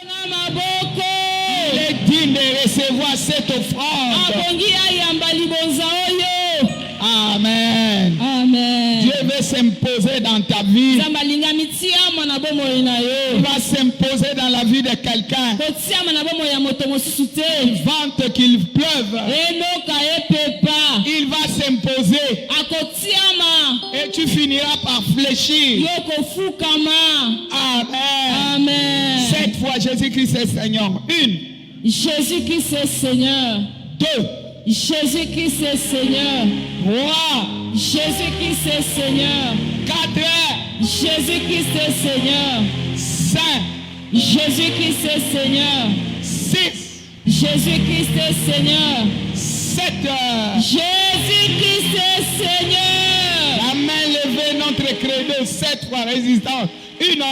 Il est digne de recevoir cette offrande. Amen. Amen. Dieu veut s'imposer dans ta vie. Il va s'imposer dans la vie de quelqu'un. Il vente qu'il pleuve. Il va s'imposer. Et tu finiras par fléchir. Amen. Amen. Cette fois, Jésus-Christ est Seigneur. Une. Jésus-Christ est Seigneur. Deux. Jésus-Christ est Seigneur. Trois. Jésus-Christ est Seigneur. Quatre. Jésus-Christ est Seigneur. Cinq. Jésus-Christ est Seigneur. Six. Jésus-Christ est Seigneur. Sept. Jésus-Christ est Seigneur. La main levée, notre credo, 7 fois résistance. Une.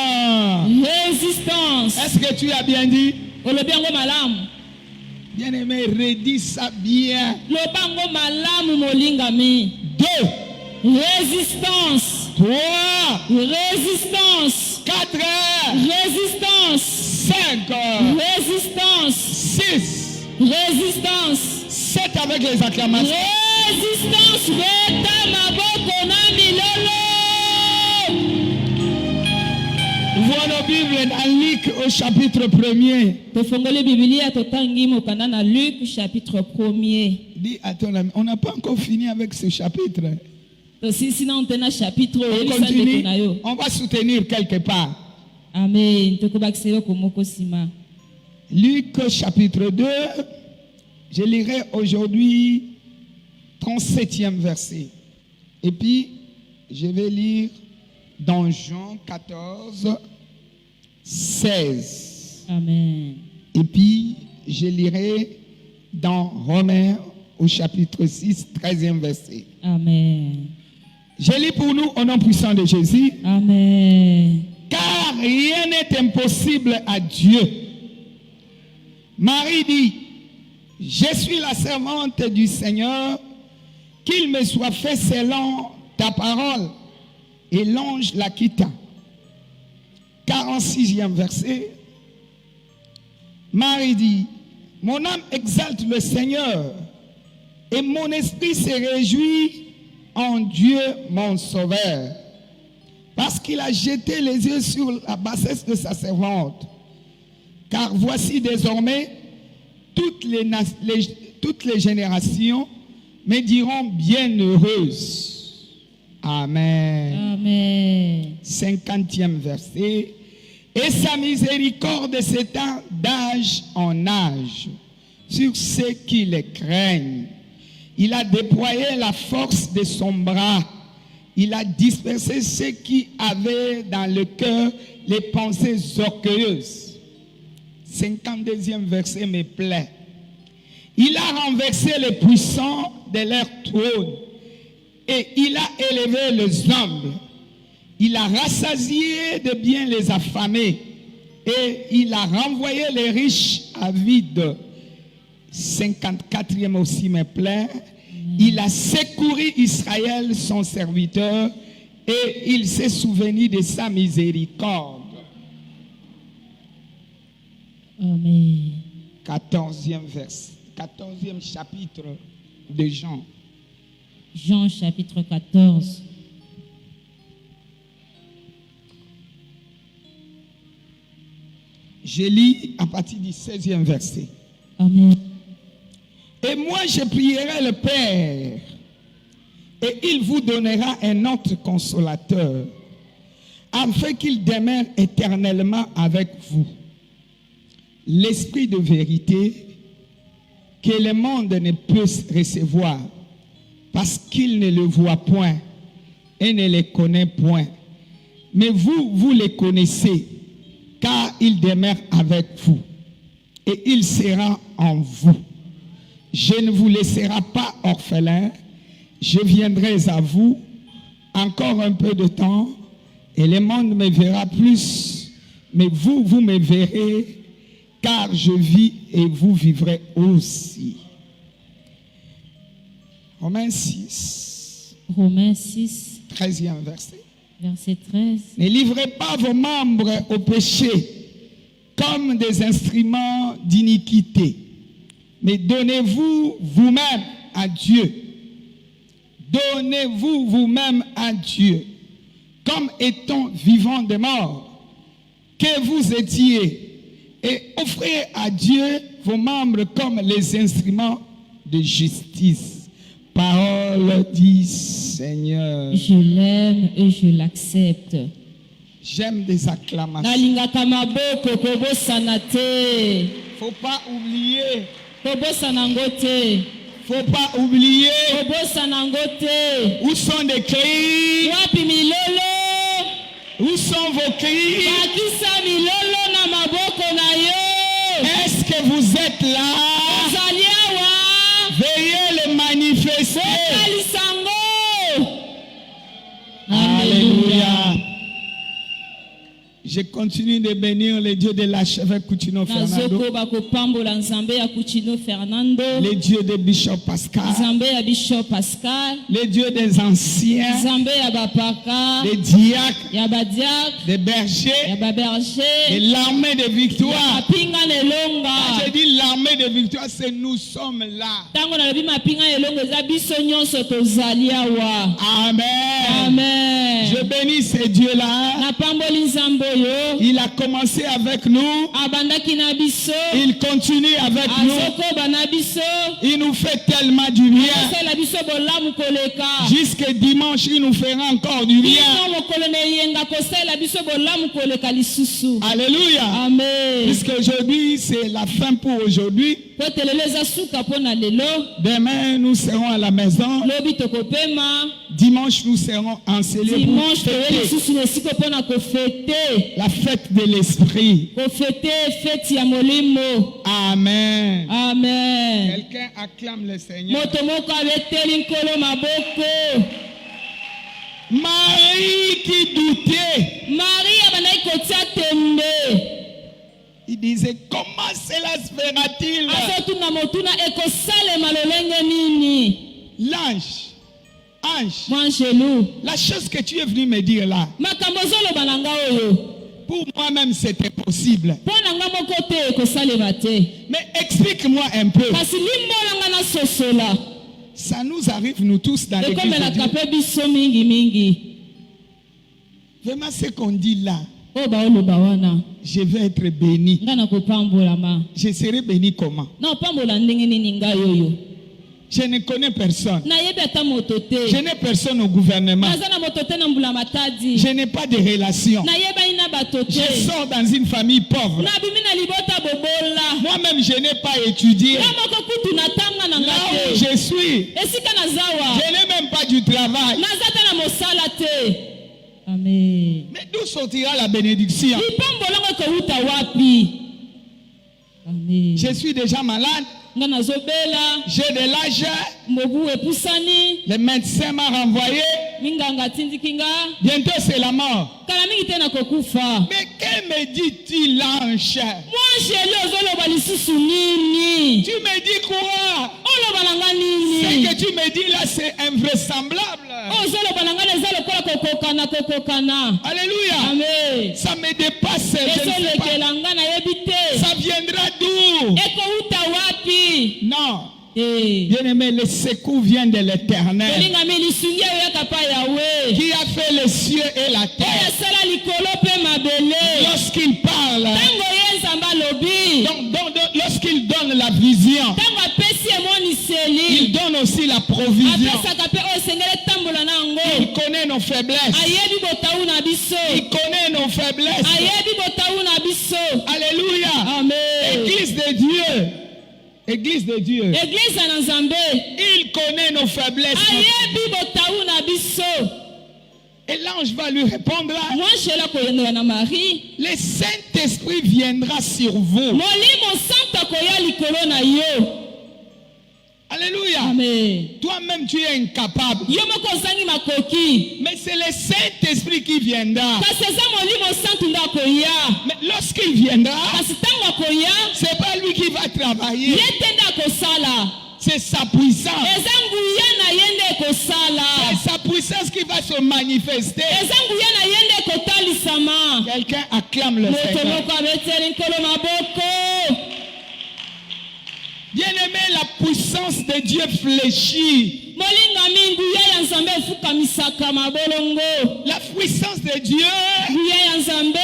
Résistance. Est-ce que tu as bien dit? Olobango malam. Bien-aimé, redis ça bien. Lobango malam molingami. Deux. Résistance. Trois. Résistance. Quatre. Résistance. Cinq. Résistance. Six. Résistance. 7 avec les acclamations. Résistance. Beta maboko na milolo. Ouvrons nos Bibles dans Luc au chapitre 1er. Tofongole Biblia totangi mokanda na Luc chapitre 1er. Dis à ton ami, on n'a pas encore fini avec ce chapitre. Sinon on a chapitre On continue, on va soutenir quelque part. Amen. Tokobakiselo komoko sima. Luc chapitre 2, je lirai aujourd'hui 37e verset. Et puis, je vais lire dans Jean 14, 16. Amen. Et puis, je lirai dans Romains au chapitre 6, 13e verset. Amen. Je lis pour nous au nom puissant de Jésus. Amen. Car rien n'est impossible à Dieu. Marie dit, je suis la servante du Seigneur, qu'il me soit fait selon ta parole. Et l'ange la quitta. 46e verset. Marie dit, mon âme exalte le Seigneur, et mon esprit se réjouit en Dieu mon sauveur, parce qu'il a jeté les yeux sur la bassesse de sa servante. Car voici désormais, toutes les générations me diront bienheureuse. Amen. Amen. 50e verset. Et sa miséricorde s'étend d'âge en âge sur ceux qui le craignent. Il a déployé la force de son bras. Il a dispersé ceux qui avaient dans le cœur les pensées orgueilleuses. 52e verset me plaît. Il a renversé les puissants de leur trône et il a élevé les humbles. Il a rassasié de bien les affamés et il a renvoyé les riches à vide. 54e aussi me plaît. Il a secouru Israël, son serviteur, et il s'est souvenu de sa miséricorde. Amen. 14e verset, 14e chapitre de Jean. Jean chapitre 14. Je lis à partir du 16e verset. Amen. Et moi je prierai le Père, et il vous donnera un autre consolateur, afin qu'il demeure éternellement avec vous. L'esprit de vérité que le monde ne peut recevoir, parce qu'il ne le voit point et ne le connaît point. Mais vous, vous le connaissez, car il demeure avec vous et il sera en vous. Je ne vous laisserai pas orphelin, je viendrai à vous encore un peu de temps et le monde me verra plus, mais vous, vous me verrez, car je vis et vous vivrez aussi. Romains 6. Romains 6. 13e verset. Verset 13. Ne livrez pas vos membres au péché comme des instruments d'iniquité. Mais donnez-vous vous-même à Dieu. Donnez-vous vous-même à Dieu, comme étant vivant des morts, que vous étiez, et offrez à Dieu vos membres comme les instruments de justice. Parole du Seigneur. Je l'aime et je l'accepte. J'aime des acclamations. Nalingaka maboko kobosana te. Faut pas oublier. Kobosana ngo te. Faut pas oublier. Kobosana ngo te. Où sont les cris? Wapi milolo? Où sont vos cris? Bakisa milolo na maboko na yo. Est-ce que vous êtes là? Ozali awa. Veuillez le manifester. Kalisango. Alléluia. Je continue de bénir le Dieu de l'archevêque Coutinho Fernando, Nazokoba kopambola nzambe ya Coutinho Fernando, le Dieu de Bishop Pascal, nzambe ya Bishop Pascal, le Dieu des anciens, nzambe ya bapaka, des diacres, ya badiak, des bergers, ya baberger, de l'armée de victoire. mapinga nelonga. Quand je dis l'armée de victoire, c'est nous sommes là. Tango nalobi mapinga nelonga eza biso nyonso tozali awa. Amen. Amen. Je bénis ce Dieu-là. Napamboli nzambe oyo. Il a commencé avec nous. Abandaki na biso. Il continue avec nous. Azokoba na biso. Il nous fait tellement du bien. Akosala biso bolamu koleka. Jusque dimanche, il nous fera encore du bien. Bino mokolo na yenga kosala biso bolamu koleka lisusu. Alléluia. Amen. Puisqu'aujourd'hui, c'est la fin pour aujourd'hui. Poteleleza suka pona lelo. Demain, nous serons à la maison. Lobi tokopema. Dimanche, nous serons encelés pour Dimanche toye fêter lisusu nesiko pona kofete. la fête de l'esprit. Kofete fete ya molimo. Amen. Amen. Quelqu'un acclame le Seigneur. Moto moko abeteli nkolo maboko. Marie qui doutait, Marie abandaki kotia tembe. il disait, comment cela se fera-t-il? Azotuna motuna ekosalema lolenge nini? Ange, Mwanjelu. la chose que tu es venu me dire là, Makambo zoloba na nga oyo. pour moi-même c'était possible. Pona nga moko te ekosalema te. Mais explique-moi un peu. Kasi limbola nga na sosola. Ça nous arrive nous tous dans l'église de Ekomelaka Dieu. pe biso mingi mingi. Vraiment ce qu'on dit là, Oyo baoloba wana. je vais être béni. Nga na kopambolama. Je serai béni comment? Na opambola ndenge nini ngai oyo. Je ne connais personne. Nayebi ata moto te. Je n'ai personne au gouvernement. Naza na moto te na mbula matadi. Je n'ai pas de relation. Nayebani na bato te. Je sors dans une famille pauvre. Na bimi na libota bobola. Moi-même, je n'ai pas étudié. Na moko kutu na tanga na Là où ngate. je suis, Esika na zawa. je n'ai même pas du travail. Naza te na mosala te. Amen. Mais d'où sortira la bénédiction? Lipambolongo kouta wapi? Amen. Je suis déjà malade. Nga nazobela. J'ai de l'âge. Mobu epusani. Le médecin m'a renvoyé. Minganga tindikinga. Bientôt, c'est la mort. Kala mingi te na kokufa. Mais que me dit-il, l'ange? Moi jeli ozoloba lisusu nini? Tu me dis quoi? Oloba na nga Ce nini? que tu me dis là, c'est invraisemblable. Ozoloba na nga eza lokola kokokana. Alléluia. Amen. Ça me dépasse. Je ne sais pas. Ezolekela nga nayebi te. Ça viendra d'où? Ekouta wapi? Non. Eh. Bien-aimé, le secours vient de l'Éternel Olingami lisungi oyaka pa Yahweh. qui a fait les cieux et la Oyo terre. asala likolo pe mabele. Lorsqu'il parle, Tango ye nzambe alobi. lorsqu'il donne la vision, Tango apesi il emoniseli. donne aussi la provision. Apesaka pe oyo esengeli tambola na Il yango. connaît nos faiblesses. Ayebi botawu na biso. Il connaît nos faiblesses. Ayebi botawu na biso. Alléluia. Amen. Église de Dieu. Église de Dieu. Église na nzambe. Il connaît nos faiblesses. Ayebi botawu na biso. Et l'ange va lui répondre là. Moi shela koyendola na Marie. Le Saint-Esprit viendra sur vous. Molimo santo koya likolo na yo. Alléluia. Amen. Toi-même, tu es incapable. Yo moko ozangi makoki. Mais c'est le Saint-Esprit qui viendra. Kasi eza molimo santo nde akoya. Mais lorsqu'il viendra, Kasi ntango akoya. c'est pas lui qui va travailler. Ye te nde akosala. C'est sa puissance. Eza nguya na ye nde ekosala. C'est sa puissance qui va se manifester. Eza nguya na ye nde ekotalisama. Quelqu'un Quelqu'un acclame le moto Seigneur. moko abeteli nkolo maboko. Bien-aimé, la puissance de Dieu fléchit. Molingami nguya ya nzambe efukamisaka mabolongo. La puissance de Dieu Nguya ya nzambe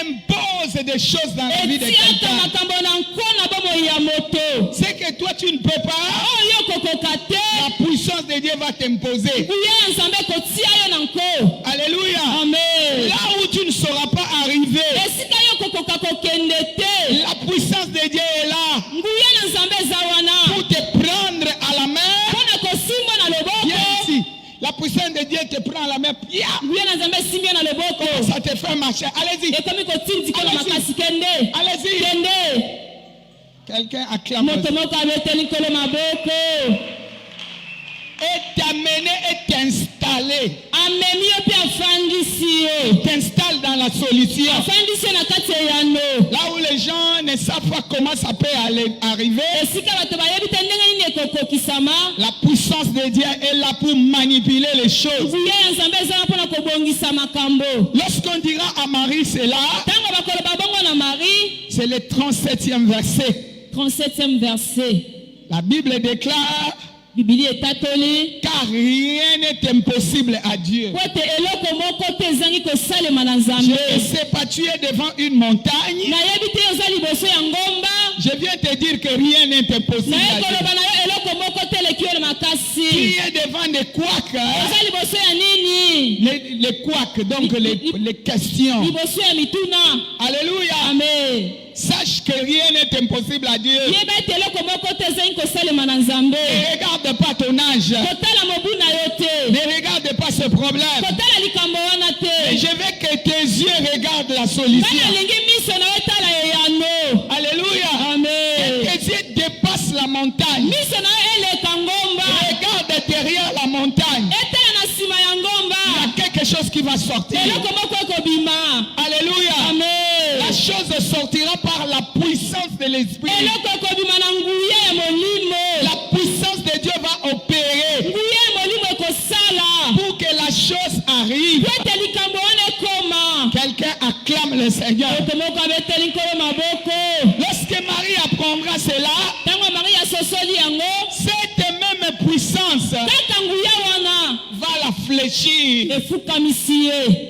impose des choses dans la vie de etiaka quelqu'un. makambo na nkona bomoi ya moto. C'est que toi tu ne peux pas. Oyo kokoka te. La puissance de Dieu va t'imposer. Nguya ya nzambe kotia yo na nko. Alléluia. Amen. Là où tu ne sauras pas arriver, Esika yo kokoka kokende te. la puissance de Dieu est là Nguya na nzambe eza wana. pour te prendre à la main. Mpona kosimba na Viens loboko. ici. La puissance de Dieu te prend à la main. Viens. Nguya na nzambe esimbi yo na loboko. Ça te fait marcher. Allez-y. Ekomi kotindika na Allez-y. makasi kende. Allez-y. Kende. Quelqu'un acclame Moto moko abeteli nkolo maboko. et t'amener et t'installer. Amemi yo mpe afandisi yo. T'installe dans la solution. Afandisi yo na kati ya yano. Là où les gens ne savent pas comment ça peut arriver, Esika bato bayebi te ndenge nini ekokokisama. la puissance de Dieu est là pour manipuler les choses. Nguya ya nzambe eza na mpona kobongisa makambo. Lorsqu'on dira à Marie cela, Ntango bakoloba bongo na Marie, c'est le 37e verset. 37e verset. La Bible déclare, Biblia etatoli. car rien n'est impossible à Dieu. Po ete eloko moko te ezangi kosalema na Je nzambe. ne sais pas, tu es devant une montagne. Nayebi te oza liboso ya ngomba. Je viens te dire que rien n'est impossible Naye à Dieu. koloba na yo eloko moko te eleki yo na Tu makasi. es devant des couacs, Oza liboso ya nini? les couacs, donc les questions. Liboso ya mituna. Alléluia. Amen. Sache que rien n'est impossible à Dieu. Yeba ete eloko moko te ezangi kosalema na nzambe. Ne regarde pas ton âge. Kotala mobu na yo te. Ne regarde pas ce problème. Kotala likambo wana Et te. je veux que tes yeux regardent la solution. Bana alingi miso na yo etala eyano. Alléluia. Amen. Tes yeux dépassent la montagne. Miso na yo eleka ngomba. Regarde derrière la montagne. Etala na nsima ya Il y ngomba. a quelque chose qui va sortir. Eloko moko ekobima. Alléluia. Amen. La chose sortira par la puissance de l'Esprit. Eloko ekobima na nguya ya molimo. La puissance de Dieu va opérer Nguya ya molimo ekosala. pour que la chose arrive. Po ete likambo wana ekoma. Quelqu'un acclame le Seigneur. Moto moko abeteli nkolo maboko. Lorsque Marie apprendra cela, Ntango Marie asosoli yango. cette même puissance Kaka nguya wana va la fléchir. efukamisi ye.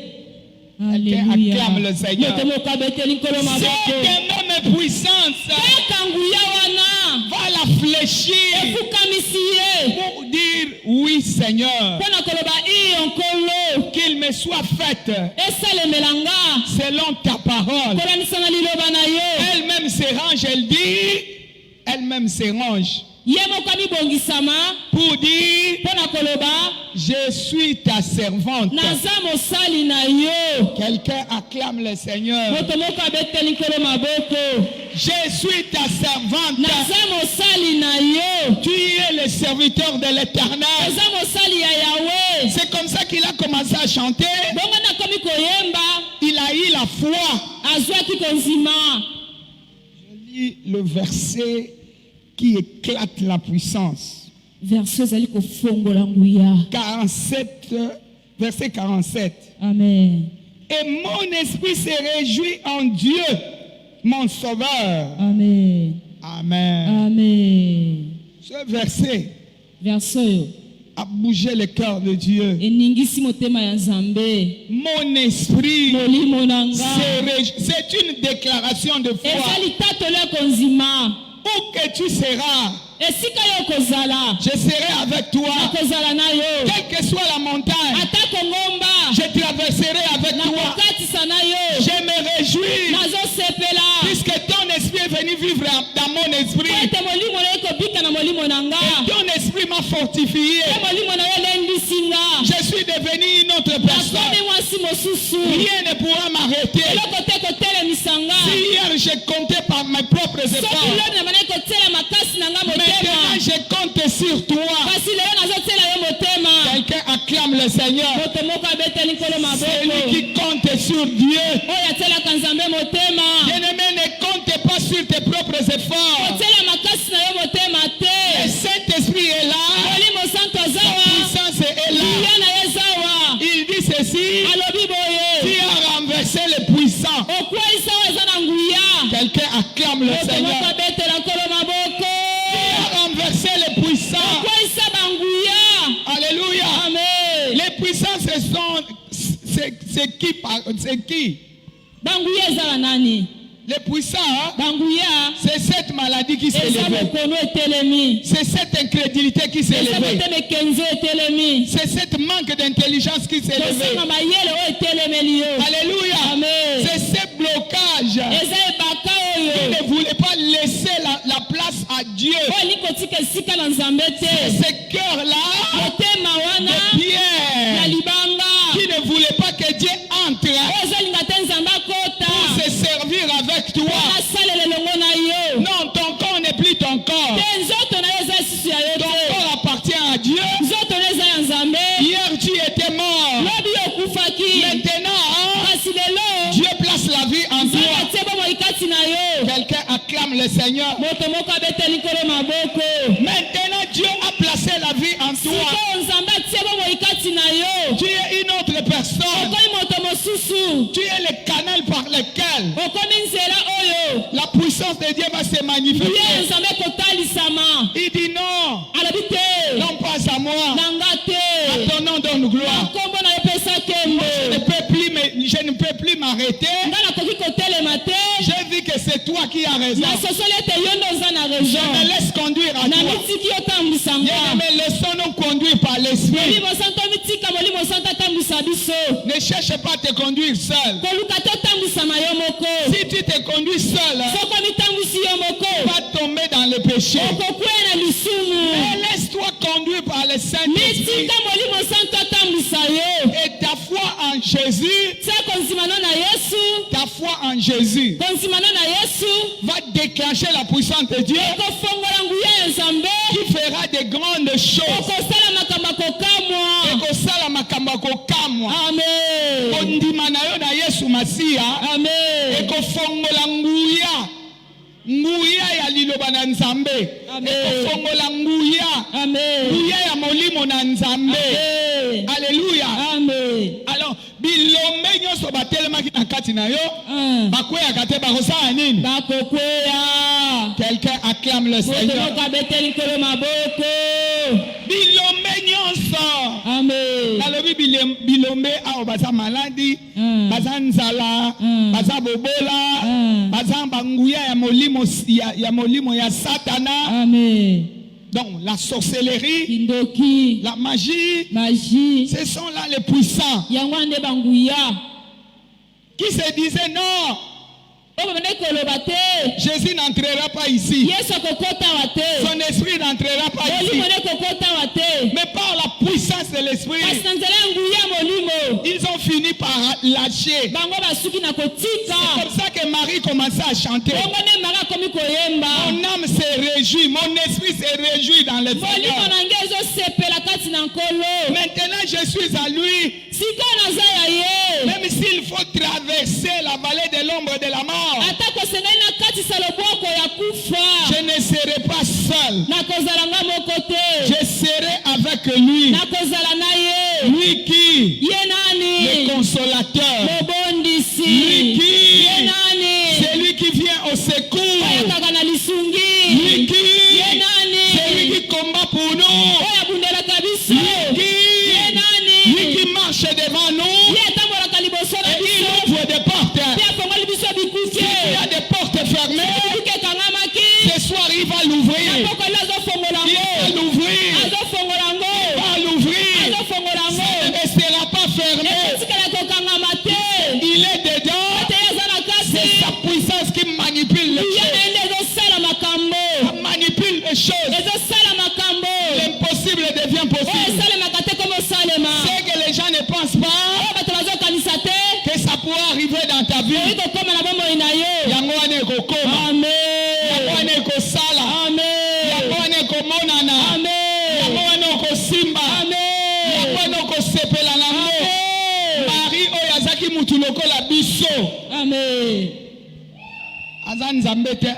acclame le Seigneur. Moto moko abeteli nkolo maboko. Cette même puissance Kaka nguya wana va la fléchir efukamisi ye. pour dire oui Seigneur, Mpona koloba iyo nkolo. qu'il me soit fait Esalemela nga. selon ta parole. Kolanisanga liloba na yo. Elle-même se range, elle dit, elle-même se range Ye moko amibongisama. pour dire, Mpona koloba. je suis ta servante. Naza mosali na yo. Quelqu'un acclame le Seigneur. Moto moko abeteli nkolo maboko. Je suis ta servante. Naza mosali na yo. Tu es le serviteur de l'Éternel. Oza mosali ya Yahweh. C'est comme ça qu'il a commencé à chanter. Bongo nakomi koyemba. Il a eu la foi. Azwaki konzima. Je lis le verset qui éclate la puissance. Verset ezali kofongola nguya. 47, verset 47. Amen. Et mon esprit se réjouit en Dieu, mon sauveur. Amen. Amen. Amen. Ce verset Verset oyo a bougé le cœur de Dieu. eningisi motema ya Nzambe. Mon esprit Molimo na nga. se réjouit. C'est une déclaration de foi. Ezali tatolo ya konzima. Où que tu seras, Esika yo kozala. je serai avec toi. Nakozala na yo. Quelle que soit la montagne, Atako ngomba. je traverserai avec toi. Nakokatisa na yo. Je me réjouis Nazosepela. puisque ton esprit est venu vivre dans mon Po esprit. ete molimo na yo ekobika na molimo na nga. Et ton esprit m'a fortifié. Pe molimo na yo elendisi nga. Je suis devenu une autre personne. Nakomi mwasi mosusu. Rien ne pourra m'arrêter. Eloko te kotelemisa nga. Si hier je comptais par mes propres Soki efforts, lelo na manaki kotela makasi na nga maintenant motema. je compte sur toi. Kasi lelo nazotela yo motema. Quelqu'un acclame le Seigneur. Moto moko abeteli nkolo Celui maboko. qui compte sur Dieu. Oyo atelaka Nzambe motema. Bien-aimé, ne compte pas sur tes propres efforts. Kotela makasi na yo motema Le te. Saint-Esprit est là. Molimo santo La azawa. puissance est là. Liya na ye zawa. Il dit ceci. Alobi Tu boye. as renversé les puissants. acclame le Seigneur. Il a renversé les puissants. Alléluia. Amen. Les puissants, c'est qui? Banguya ezala nani? Les puissants, Banguya c'est cette maladie qui s'est eza élevée. mokono etelemi. C'est cette incrédulité qui s'est Eza élevée. motema ekenzo etelemi. C'est cette manque d'intelligence qui s'est élevée. Kosanga mayele oyo etelemeli yo. Alléluia. Amen. C'est ce blocage Eza ebaka qui oyo. ne voulait pas laisser la place à Dieu. Oyo likotika esika na Nzambe te. Ce cœur-là Motema wana de na Pierre libanga. qui ne voulait pas que Dieu entre Oyo ezolinga te Nzambe akota. pour se servir avec toi. Asalele elongo na yo. Non, ton corps n'est plus ton corps. Te nzoto na yo eza lisusu ya yo Ton te. corps appartient à Dieu. Nzoto na eza ya Nzambe. Hier, tu étais mort. Lobi okufaki. Maintenant, Kasi lelo Dieu place la vie en Nzambe toi. atie bomoi kati na yo. Quelqu'un acclame le Seigneur. Moto moko abeteli likolo maboko. Maintenant, Dieu a placé la vie en toi. Sikoyo Nzambe atie bomoi kati na yo. Tu es une autre personne. Okomi moto mosusu. Tu es le canal par lequel Okomi nzela oyo. la puissance de Dieu va se Ye manifester. Nzambe kotalisama. Il dit non, Alobi te. non pas à moi. Na nga À te. ton nom donne gloire. Nkombo na yo pesa kembo. Je ne peux plus m'arrêter. Nga nakoki kotelema te. J'ai vu que c'est toi qui as raison. Nasosoli ete yo nde oza na Je me raison. laisse conduire à Na toi. mitiki yo tambwisa Bien nga. aimé, laissons-nous conduire par l'esprit. Molimo santo mitika molimo santo atambwisa biso. Ne cherche pas à te conduire seul. Koluka te otambwisama yo moko. Si tu te conduis seul, Soko mitambwisi yo tu moko. vas tomber dans le péché. Okokwea na Mais lisumu. laisse-toi conduire par le Saint-Esprit. Mitika molimo santo atambwisa yo. Et ta foi en Jésus, Tia konzimano na Yesu. ta foi en Jésus Konzimano na Yesu. va déclencher la puissance de Dieu Okofongola nguya ya Nzambe. qui fera de grandes choses. Okosala makambo akokamwa. ekosala makambo akokamwa Amen. kondima na yo na Yesu Masiya Amen. ekofongola nguya ya liloba na Nzambe. Amen. Ekofongola nguya Amen. ya molimo na Nzambe. Amen. Alléluia. Amen. Alors bilombe nyonso batelemaki na kati na yo bakweyaka te bakosala nini? Bakokweya. Quelqu'un acclame le Moto Seigneur. moko abeteli likolo maboko. Bilombe nyonso Amen. nalobi bilombe awo baza maladi, baza nzala, baza bobola, baza banguya ya molimo ya Satana. Amen. Donc la sorcellerie, Kindoki. la magie, Magie. ce sont là les puissants Yango ande banguya. qui se disaient non, Obamene koloba te. Jésus n'entrera pas ici. Yesu akokota wa te. Son esprit n'entrera pas ici. Molimo ne kokota wa te. Mais par la puissance de l'esprit, Kasi na nzela ya nguya molimo. ils ont fini par lâcher. Bango basuki na kotika. C'est comme ça que Marie commençait à chanter. Bongo ne Marie akomi koyemba. Mon âme se réjouit, mon esprit se réjouit dans le Molimo Seigneur. na nge ezosepela kati na nkolo. Maintenant, je suis à lui. Sikoyo naza ya ye. Même s'il faut traverser la vallée de l'ombre de la mort, Ata kosengeli nakatisa loboko ya kufa. je ne serai pas seul. Nakozala nga moko te. Je serai avec lui. Nakozala na ye. Lui qui, Ye nani? le consolateur. Mobondisi. Lui qui, Ye nani? celui qui vient au secours. Ayakaka na lisungi. Lui qui, Ye nani? celui qui combat pour nous. Oyo abundelaka biso. Lui Ye qui, nani? lui qui marche devant nous. Ye atambolaka liboso na Et il biso. ouvre des portes. Ye afongoli biso bikuke. Il y a des portes fermées. Bikuke ekangamaki. Ce soir, il va l'ouvrir. Poko ele azofongola Il va ngo. l'ouvrir. Azofongola Il ngo. va l'ouvrir. Azofongola Ça ngo. ne restera pas fermé. Ekotikala kokangama te. Il est dedans. Ate ye aza na C'est kati. sa puissance qui manipule les Ye choses. na nde ezosala makambo. Ça manipule les choses. Ezosala makambo. L'impossible devient Oyo possible. esalemaka te komo osalema. C'est que les gens ne pensent pas Oyo bato bazokanisa te. que ça pourrait arriver dans ta vie. Oyi kokoma na bomoi na yo. Yango wana ekokoma. Amen. Yango wana ekosala. Amen. Yango wana ekomonana. Amen. Yango wana okosimba. Amen. Yango wana okosepela nango. Amen. Marie oyo azaki mutu lokola biso. Amen. Aza nzambe te.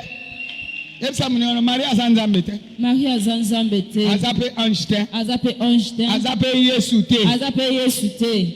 Yebisa muniono Marie aza nzambe te. Marie aza nzambe te. Aza pe ange te. Aza pe ange te. Aza pe Yesu te. Aza pe Yesu te.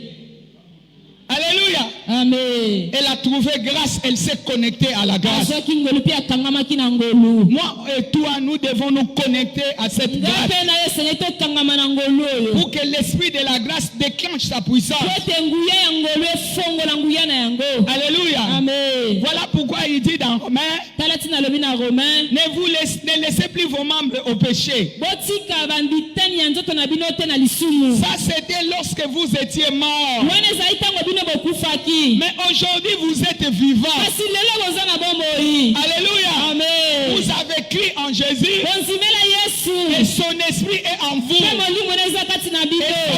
Alléluia. Amen. Elle a trouvé grâce, elle s'est connectée à la grâce. Azoki ngolu pe akangamaki na ngolu. Moi et toi, nous devons nous connecter à cette grâce Ngape na yesene to kangama na ngolu oyo. pour que l'esprit de la grâce déclenche sa puissance. Pote nguya ya ngolu efongo na nguya na yango. Alléluia. Amen. Voilà pourquoi il dit dans Romains, Talati na lobi na Romain. ne laissez plus vos membres au péché. Botika bambitani ya nzoto na bino te na lisumu. Ça c'était lorsque vous étiez morts. Wana ezali tango bino bokufaki. Mais aujourd'hui vous êtes vivants. Kasi lelo boza na bomoi. Alléluia. Amen. Vous avez cru en Jésus Bonzimela et Yesu. son esprit est en vous. Pe molimo na eza kati na Et sa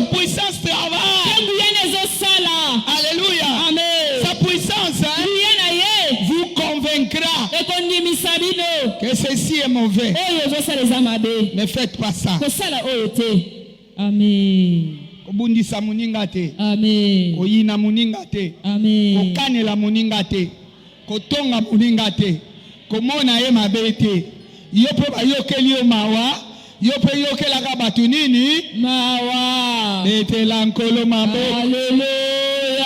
bino. puissance travaille. Pe nguya na ezosala. Alléluia. Amen. Sa puissance Nguya na ye. vous convaincra Ekondimisa bino. que ceci est mauvais. Oyo ozosala eza mabe. Ne faites pas ça. Kosala oyo te. Amen. Kobundisa muninga te. Amen. Koyina muninga te. Amen. Kokanela muninga te. Kotonga muninga te. Komona ye mabe te. Yo pe bayokeli yo mawa. Yo pe yokelaka batu nini? Mawa. Betela nkolo mabe. Alléluia.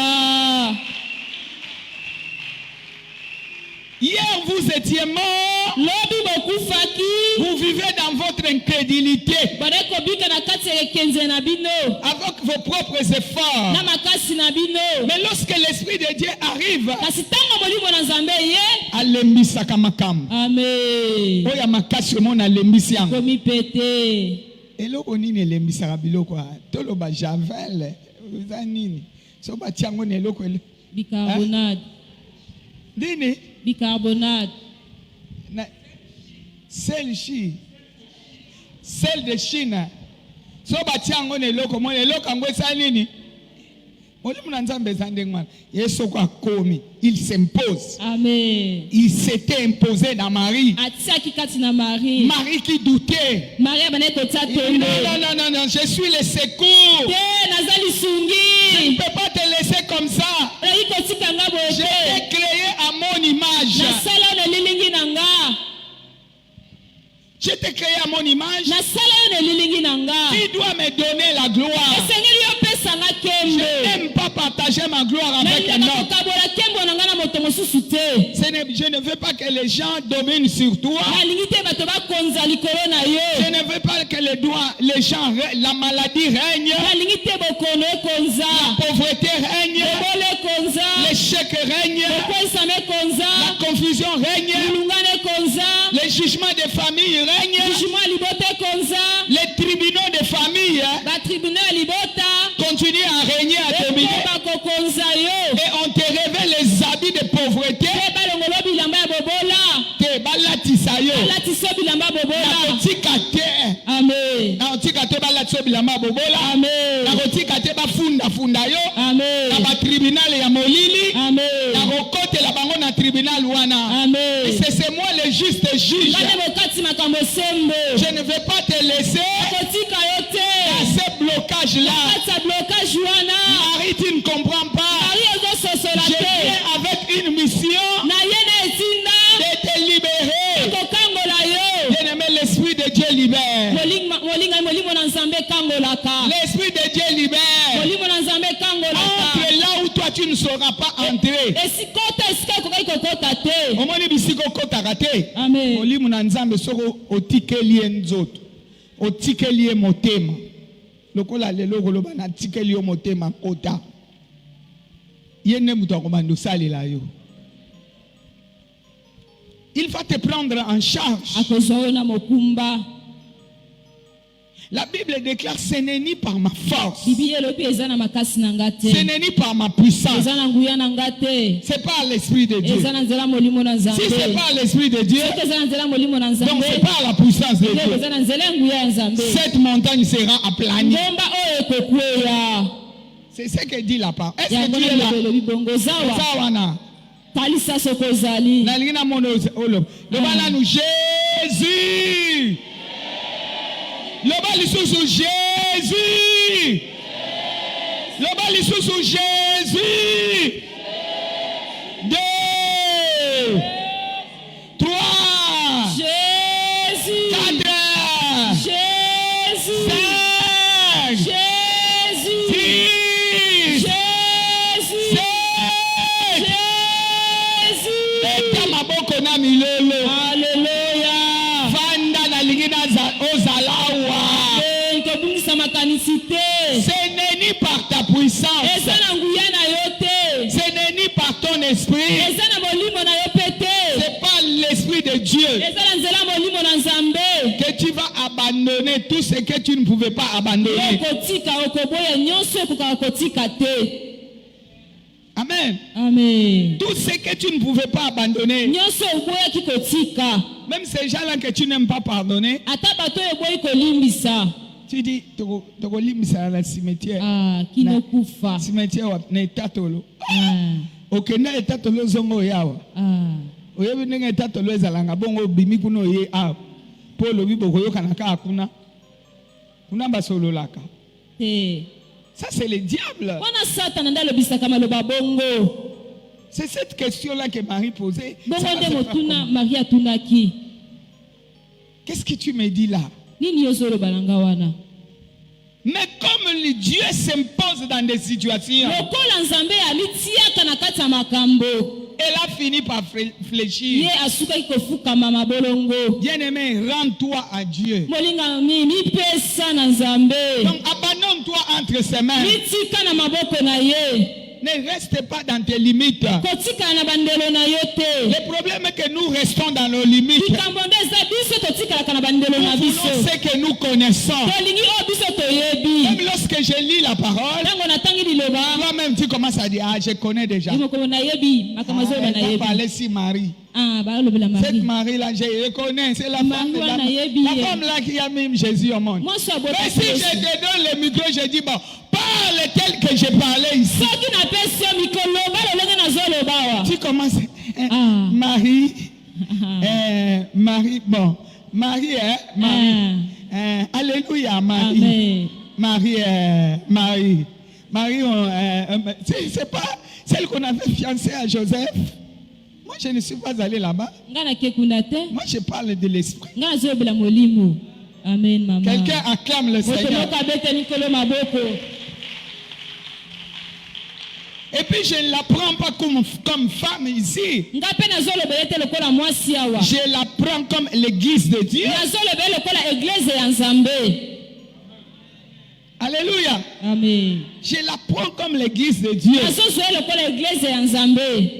Hier vous étiez morts. Lobi bokufaki. Vous vivez dans votre incrédulité. Badeko bika na kati ya kenze na bino. Avec vos propres efforts. Na makasi na bino. Mais lorsque l'Esprit de Dieu arrive, Kasi tango molimo na Nzambe ye. alembisaka makambo. Amen. Oya makasi omona alembisi yango. Komi pete. Eloko nini elembisaka biloko toloba javel eza nini so batia yango na eloko Bicarbonate. nini Bicarbonate. sel de Chine so batia yango na eloko mona eloko yango eza nini molimo na Nzambe eza ndenge wana Yesu kwa komi il s'impose. Amen. Il s'était imposé dans Marie. Atiaki kati na Marie. Marie qui doutait. Marie bana kotia Non, tombe. non, je suis le secours. Te nazali Je ne sungi. peux pas te laisser comme ça. Oyi kotika nga Je boye. t'ai créé à mon image. Nasala na lilingi na nga. Je t'ai créé à mon image. Nasala na lilingi na nga. Qui doit me donner la gloire? Esengeli yo pesa nga Je kembe. n'aime pas partager ma gloire avec un Na homme. kokabola kembo na nga na moto mosusu te. Je ne veux pas que les gens dominent sur toi. Nalingi te bato bakonza likolo na Je yo. ne veux pas que les gens, la maladie règne. Nalingi te bokono ekonza. La pauvreté règne. Bobole ekonza. L'échec règne. Bokwesama ekonza. La confusion règne. Mulungana ekonza. Les jugements de famille règnent. Jugement ya libota ekonza. Les tribunaux de famille Batribunal ya libota. continuent à régner, à dominer. Bakokonza yo. Et on te révèle les habits de pauvreté. Te balongolo bilamba ya bobola. Te balatisa yo. Alatiso bilamba bobola. Nakotika te. Amen. Nakotika te balatisa bilamba bobola. Amen. Nakotika te bafunda yo. Amen. Na batribunal ya molili. Amen. Nakokotela bango na tribunal wana. Amen. C'est moi le juste juge. Ngane bokati makambo sembo. Je ne vais pas te laisser Kotika yo te. à ce blocage là. Kati ya blocage wana. Marie, tu ne comprends pas. Marie ozososola Je te. viens avec une mission Na ye na etinda. de te libérer. Kokangola yo. Bien-aimé, l'Esprit de Dieu libère. Molimo na Nzambe kangolaka. L'Esprit de Dieu libère. Molimo na Nzambe kangolaka. Entre là où toi tu ne sauras pas entrer. Esikota esika ekokai kokota te. Omoni bisiko kotaka te. Amen. Molimo na Nzambe soko otikeli ye nzoto. Otikeli ye motema. Lokola lelo koloba na tikeli yo motema kota. Ye ne muto akomanda osalela yo. Il va te prendre en charge. Akozwa yo na mokumba. La Bible déclare ce n'est ni par ma force, Bibi elobi eza na makasi na nga te. ce n'est ni par ma puissance. Eza na nguya na nga te. C'est pas l'Esprit de Dieu. Eza na nzela molimo na Nzambe. Si c'est pas l'Esprit de Dieu, Soki eza na nzela molimo na Nzambe. donc c'est pas la puissance de Ndenge Dieu. eza na nzela ya nguya ya Nzambe. Cette montagne sera aplanie. Ngomba oyo ekokweya. C'est ce que dit la parole. Est-ce que Yango tu es là? elobi bongo zawa. Zawana. Talisa soko ozali. Nalingi na mono olo. Loba na nous Jésus. Loba lisusu Jésus. Loba lisusu Jésus. 2 3 Jésus. 4 Jésus. 5 Jésus. 6 Jésus. 7 Beta maboko na milolo. Alléluia. Vanda na lingina ozalawa. Kobungisa makanisite. Ce n'est ni par ta puissance. Eza na nguya na yo te. Ce n'est ni par ton esprit. Eza na molimo na yo pete. C'est pas l'esprit de Dieu Eza na nzela molimo na Nzambe. que tu vas abandonner tout ce que tu ne pouvais pas abandonner. Okotika okoboya nyonso ekoka kotika te. Amen. Amen. Tout ce que tu ne pouvais pas abandonner. Nyonso oboya kikotika. Même ces gens-là que tu n'aimes pas pardonner. Ata bato eboyi kolimbisa. Tu dis, toko limbisa na cimetière. Ah, kinokufa. Cimetière wa na etatolo. Ah. Okenda etatolo zongo yawa. Ah. Oyebi ndenge etatolo ezalanga bongo bimi kuno ye a. Polo bibo koyoka na ka kuna. Kuna basololaka. Te. Ça c'est le diable. Wana Satan nda lobisaka maloba bongo. C'est cette question-là que Marie posait. Bongo Ça va nde se faire motuna comment? Maria tunaki. Qu'est-ce que tu me dis là? Nini yozolo balanga wana? Mais comme le Dieu s'impose dans des situations, Lokola Nzambe alitiaka na kati ya makambo. elle a fini par fléchir. Ye asukaki kofukama mabolongo. Bien-aimé, rends-toi à Dieu. Molinga mipesa na Nzambe. Donc abandonne-toi entre ses mains. Mitika na maboko na ye. Ne reste pas dans tes limites. Kotika na bandelo na yo te. Le problème est que nous restons dans nos limites. Likambo nde eza biso totikalaka na bandelo na Nous biso. voulons ce que nous connaissons. Tolingi oyo biso toyebi. Même lorsque je lis la parole, Ntango natangi liloba. toi-même tu commences à dire, ah, je connais déjà. Yimokolo nayebi. Makambo Ah, azoloba elle va nayebi. parler si Marie. Ah, balobela Cette Marie. Marie-là, je le connais. C'est la femme, Marie la wana yebi ye. femme là qui a mis Jésus au monde. Moi so Mais abota si je te donne le micro, je dis, bon, parle tel que je parlais ici. soki napesi yo mikolo balolenge nazoloba wa. Tu commences, Ah. Marie, Marie, bon, Marie, Marie, Alléluia, Marie. Amen. Marie, Marie, Marie, c'est pas celle qu'on avait fiancée à Joseph. Moi, je ne suis pas allé là-bas. Nga nakekunda te. Moi, je parle de l'esprit. Nga nazolobela molimo. Amen mama. Quelqu'un acclame le Moto Seigneur. moko abeta mikolo maboko. Et puis, je ne la prends pas comme femme ici. Nga pe nazolobela te lokola mwasi awa. Je la prends comme l'église de Dieu. Nazolobela lokola eglise ya Nzambe. Alléluia. Amen. Je la prends comme l'église de Dieu. Nazozoela lokola eglise ya Nzambe.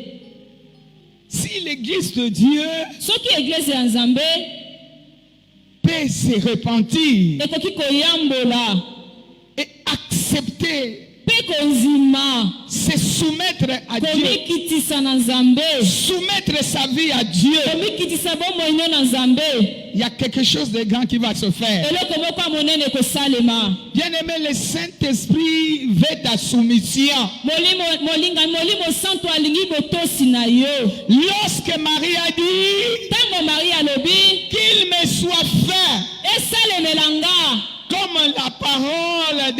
Si l'église de Dieu Soki eglise ya Nzambe peut se repentir ekoki koyambola et accepter, pe konzima se soumettre à Dieu, komikitisa na Nzambe, soumettre sa vie à Dieu, komikitisa bomoi na Nzambe, il y a quelque chose de grand qui va se faire. eloko moko ya monene ekosalema. Bien-aimé, le Saint-Esprit veut ta soumission. Molimo santo alingi botosi na yo. Lorsque Marie a dit Tango Marie alobi qu'il me soit fait, esalemelanga comme la parole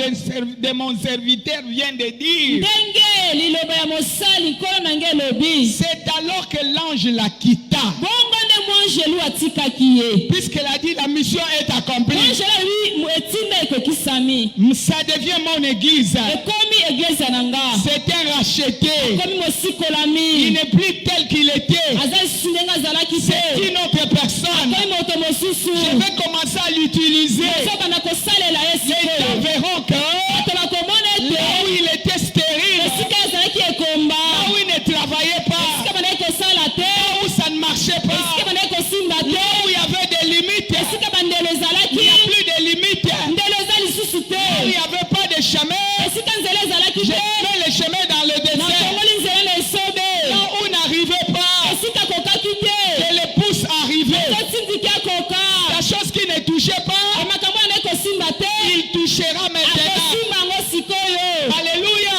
de mon serviteur vient de dire, ndenge liloba ya mosali nkolo na nge elobi. c'est alors que l'ange la quitta. Bongo nde mwangelu atikaki ye. Puisqu'elle a dit la mission est accomplie, Mwangelu etinda ekokisami. ça devient mon église. Ekomi eglise na nga. C'était racheté. Ekomi Il mosikolami. n'est plus tel qu'il était. Aza lisusu ndenge azalaki C'est te. une autre personne. Akomi moto mosusu. Je vais commencer à l'utiliser. Nazobanda kosalela ye Les gens sikoyo. verront que Bato bakomona là où ete il était stérile, esika ezalaki ekomba. là où il ne travaillait pas, Esika bandaki kosala te. là où ça ne marchait Esika pas, bandaki kosimba te. là où il y avait des limites, Esika bandelo il ezalaki. n'y a plus de limites. Là Ndelo eza lisusu où il te. n'y avait pas de chemin, Esika nzela ezalaki j'ai te. fait le chemin dans le désert. Nakongoli nzela na esobe. Là où n'arrivait pas, Esika kokaki te. je les pousse à arriver. Totindiki akoka. La chose qui ne touchait pas, Makambo yango ekosimba te. il touchera maintenant. Akosimba yango sikoyo. Alléluia.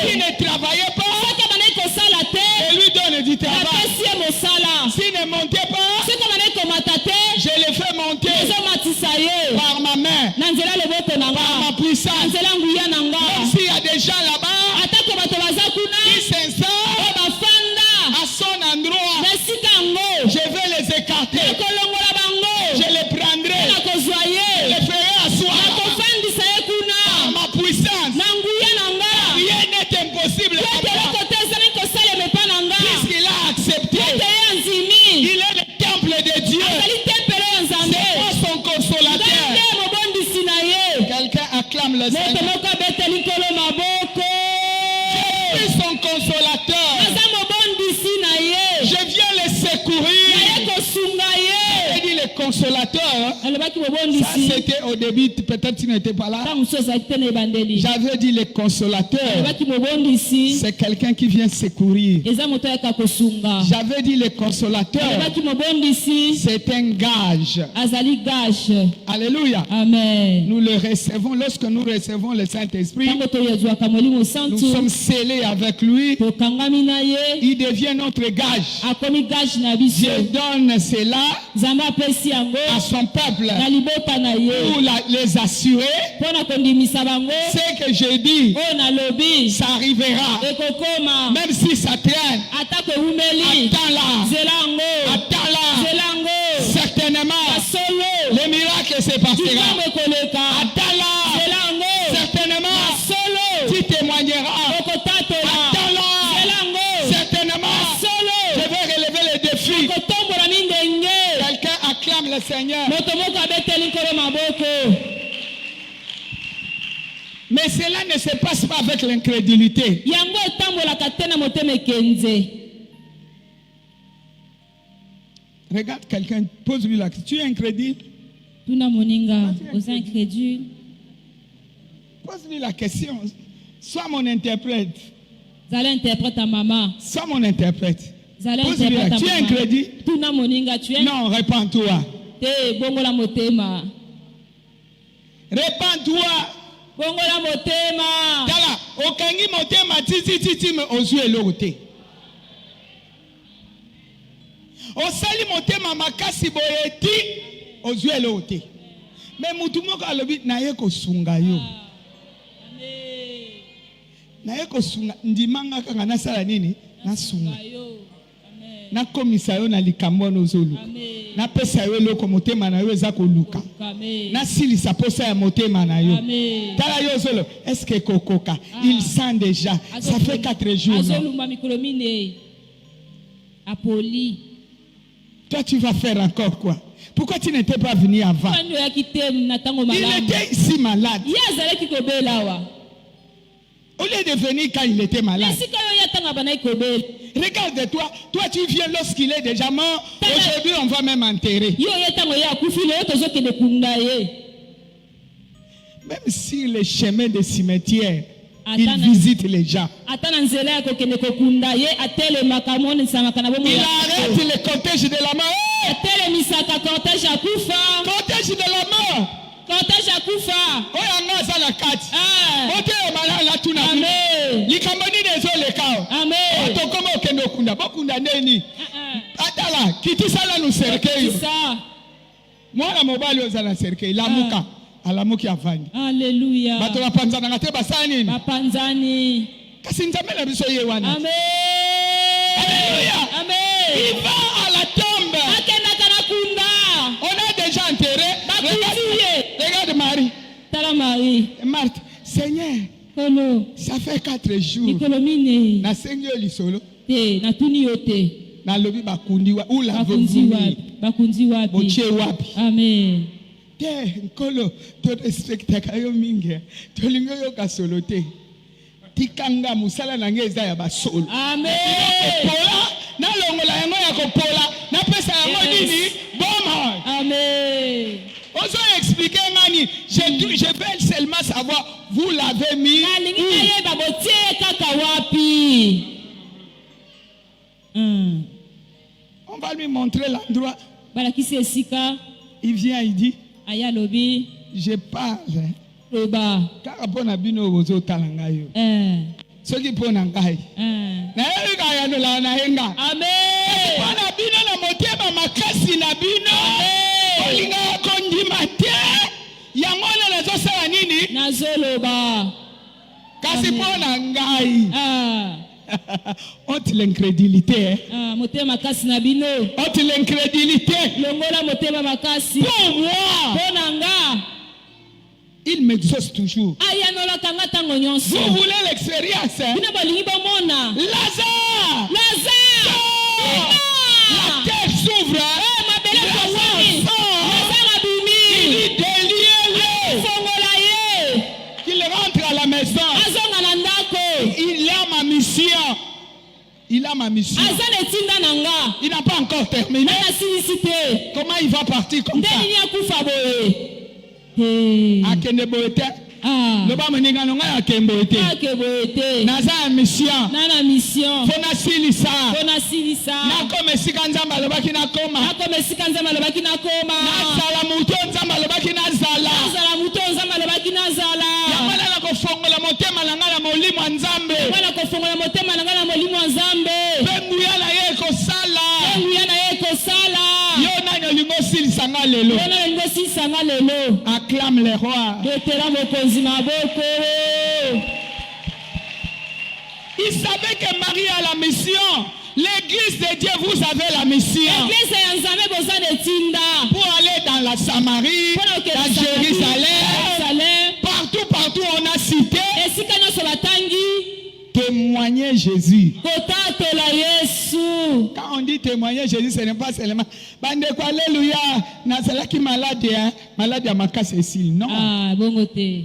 S'il Amen. ne travaillait pas, Soki bandaki kosala te. je lui donne du travail. Napesi ye mosala. S'il ne montait pas, Soki bandaki komata te. je le fais monter Ezomatisa ye. par ma main, Na nzela loboko na par ma nga. Na puissance. nzela nguya na nga. S'il y a des gens là-bas Atako bato baza kuna. qui s'instalent Oyo bafanda. à son endroit, Na esika yango. je vais les écarter. Nakolongola bango. Je les prendrai, Nakozwa je ye. les ferai asseoir Nakofandisa ye par kuna. ma puissance. Na nguya na nga. Rien n'est impossible Po à ete moi. eloko te ezali kosalema epa na nga. Puisqu'il a accepté, beteli nkolo maboko. Je suis son consolateur. Naza mobondisi na ye. Je viens le secourir. Naye kosunga ye. J'ai dit le consolateur. Alobaki Ça mobondisi. c'était au début, peut-être tu n'étais pas là. Tangu so ezalaki te na ebandeli. J'avais dit le consolateur. Alobaki mobondisi. C'est quelqu'un qui vient secourir. Eza moto ayaka kosunga. J'avais dit le consolateur. Alobaki mobondisi. C'est un gage. Azali gage. Alléluia. Amen. Nous le recevons. Lorsque nous recevons le Saint-Esprit, Tango toyezwaka molimo nous santu. sommes scellés avec lui. Tokangami na ye. Il devient notre gage. Akomi gage na biso. Dieu donne cela Nzambe apesi yango à son peuple na liboka na ye. pour les assurer. Mpona kondimisa bango. Ce que je dis, Oyo nalobi. ça arrivera. Ekokoma. Même si ça traîne, Atako ewumeli. attends-la. Zela yango. Attends-la. Zela yango. Certainement, Solo. le miracle se passera. Likambo ekoleka. Attends-la. Zela yango. Certainement, Solo. tu témoigneras. Okotatola. Attends-la. Zela yango. Certainement, Solo. je vais relever les défis. Kotombola mindenge. Quelqu'un acclame le Seigneur. Moto moko abeteli nkolo maboko. Mais cela ne se passe pas avec l'incrédulité. Yango etambolaka te na motema ekenze. Regarde quelqu'un, pose-lui la question. Tu es incrédule? Tuna moninga, oza incrédule. Pose-lui la question. Sois mon interprète. Zala interprète à maman. Sois mon interprète. Zala Pose-lui la interprète à question. Tu es maman. incrédule? Tuna moninga, tu es Non, répands-toi. te bongola motema. Répands-toi. Bongola motema. Tala, okangi motema titi me ozui eloko te. Osali motema makasi boye ti ozui eloko te. Mais mutu moko alobi naye kosunga yo. Amen. Naye kosunga ndimanga kanga nasala nini? Nasunga. Ayo. Amen. Nakomisa yo na likambo nozoluka. Amen. Napesa yo eloko motema na yo eza koluka. Amen. Nasilisa posa ya motema na yo. Amen. Tala yo zolo, est-ce que kokoka? Il sent déjà. Ça fait 4 jours. non? Azoluma mikolo mine. Apoli. Toi, tu vas faire encore quoi? Pourquoi tu n'étais pas venu avant? Kwani oyaki te na tango Il malamu. était ici malade. Ye azalaki kobela wa. Au lieu de venir quand il était malade. Esika yo yatanga bana kobela. Regarde-toi. Toi, tu viens lorsqu'il est déjà mort. Aujourd'hui, on va même enterrer. Yo yetango ya kufile yo tozokende kunda ye. Même si les chemins des cimetières, il Attends, visite les gens. Ata na nzela ya kokende kokunda ye atelemaka amonisaka na bomo. Il arrête le cortège de la mort. Atelemisaka cortège ya kufa. Cortège de la mort. Cortège ya kufa. Oyo anga la kati. Ah. Ote malala la tuna. Amen. Likambo nini ezoleka. Amen. Otokoma okende okunda. Bokunda neni. Ah. Atala, kitisala nu cercueil. Ça. Mwana mobali oza na cercueil. Lamuka. Alamuki avandi. Alléluia. Bato bapanzana te basala nini. Bapanzani. Kasi nzambe na biso ye wana. Amen. Alléluia. Amen. Il va à la tombe. Akendaka na kunda. On a déjà enterré. Regarde Marie. Tala Marie. Marthe. Seigneur, Kolo. ça fait 4 jours. Mikolo mine. Na sengi yo lisolo. Te natuni yo te. Na lobi bakundi wa. Où Bakunzi l'avez-vous wapi? mis? Bakunzi wapi? Boche wapi? Amen. Te nkolo to respectaka yo mingi. To lingo yo kasolo te. Tikanga musala na nge eza ya basolo. Amen. Pola na longola yango ya kopola na pesa yango nini? Boma. Amen. Oso expliquer ngani, je veux seulement savoir vous l'avez mis. Nalingi naye babotie kaka wapi? On va lui montrer l'endroit. Balakisi esika. Il vient, il dit, Aya lobi. je parle. Loba. Kaka pona bino ozo talanga yo. Soki pona ngai. Na yebi kaya no la na henga. Amen. Pona bino na motema makasi na bino. Olinga kondima te. Yango na nazo sala nini? Nazoloba. Kasi pona ngai. Honte l'incrédulité. Motema makasi na bino. Honte l'incrédulité. Longola motema makasi. Pour moi. Ponanga. Il m'exauce toujours. Ayanola kanga tango nyonso. Vous voulez l'expérience? Bina balingi bomona. Lazare. Lazare. La terre s'ouvre. Mabele kawani. Lazare abimi. Il dit déliez-le. Fongola ye. Qu'il rentre à la maison. ma mission. aza na etinda na nga Il n'a pas encore terminé. na nasilisi te Comment il va partir comme nde ça? nini akufa boye Akende boye te. ah Loba moninga no ngai akende boye te. ake boye te Naza ya mission. na na mission Fo nasilisa. mpo nasilisa Nakoma esika Nzambe alobaki nakoma. nakoma esika nzambe alobaki nakoma Nazala moto Nzambe alobaki nazala. nazala moto nzambe alobaki nazala Yango na kofongola motema na ngai na molimo ya Nzambe. wana kofongola motema na ngai na molimo wa nzambe Mpe nguya na ye ekosala. nguya na ye ekosala Yo nani olingi osilisa nga lelo. wana olingi osilisa nga lelo Acclame le roi. betela mokonzi maboko Il savait que Marie a la mission. L'église de Dieu, vous avez la mission. eglise ya nzambe boza na etinda Pour aller dans la Samarie, dans Jérusalem, partout on a cité. esika nyonso batangi Témoigner Jésus. kotatola yesu Quand on dit témoigner Jésus, ce n'est pas seulement Bandeko, alléluia, nazalaki malade, hein? Malade à Maka Cécile. Non. ah bongo te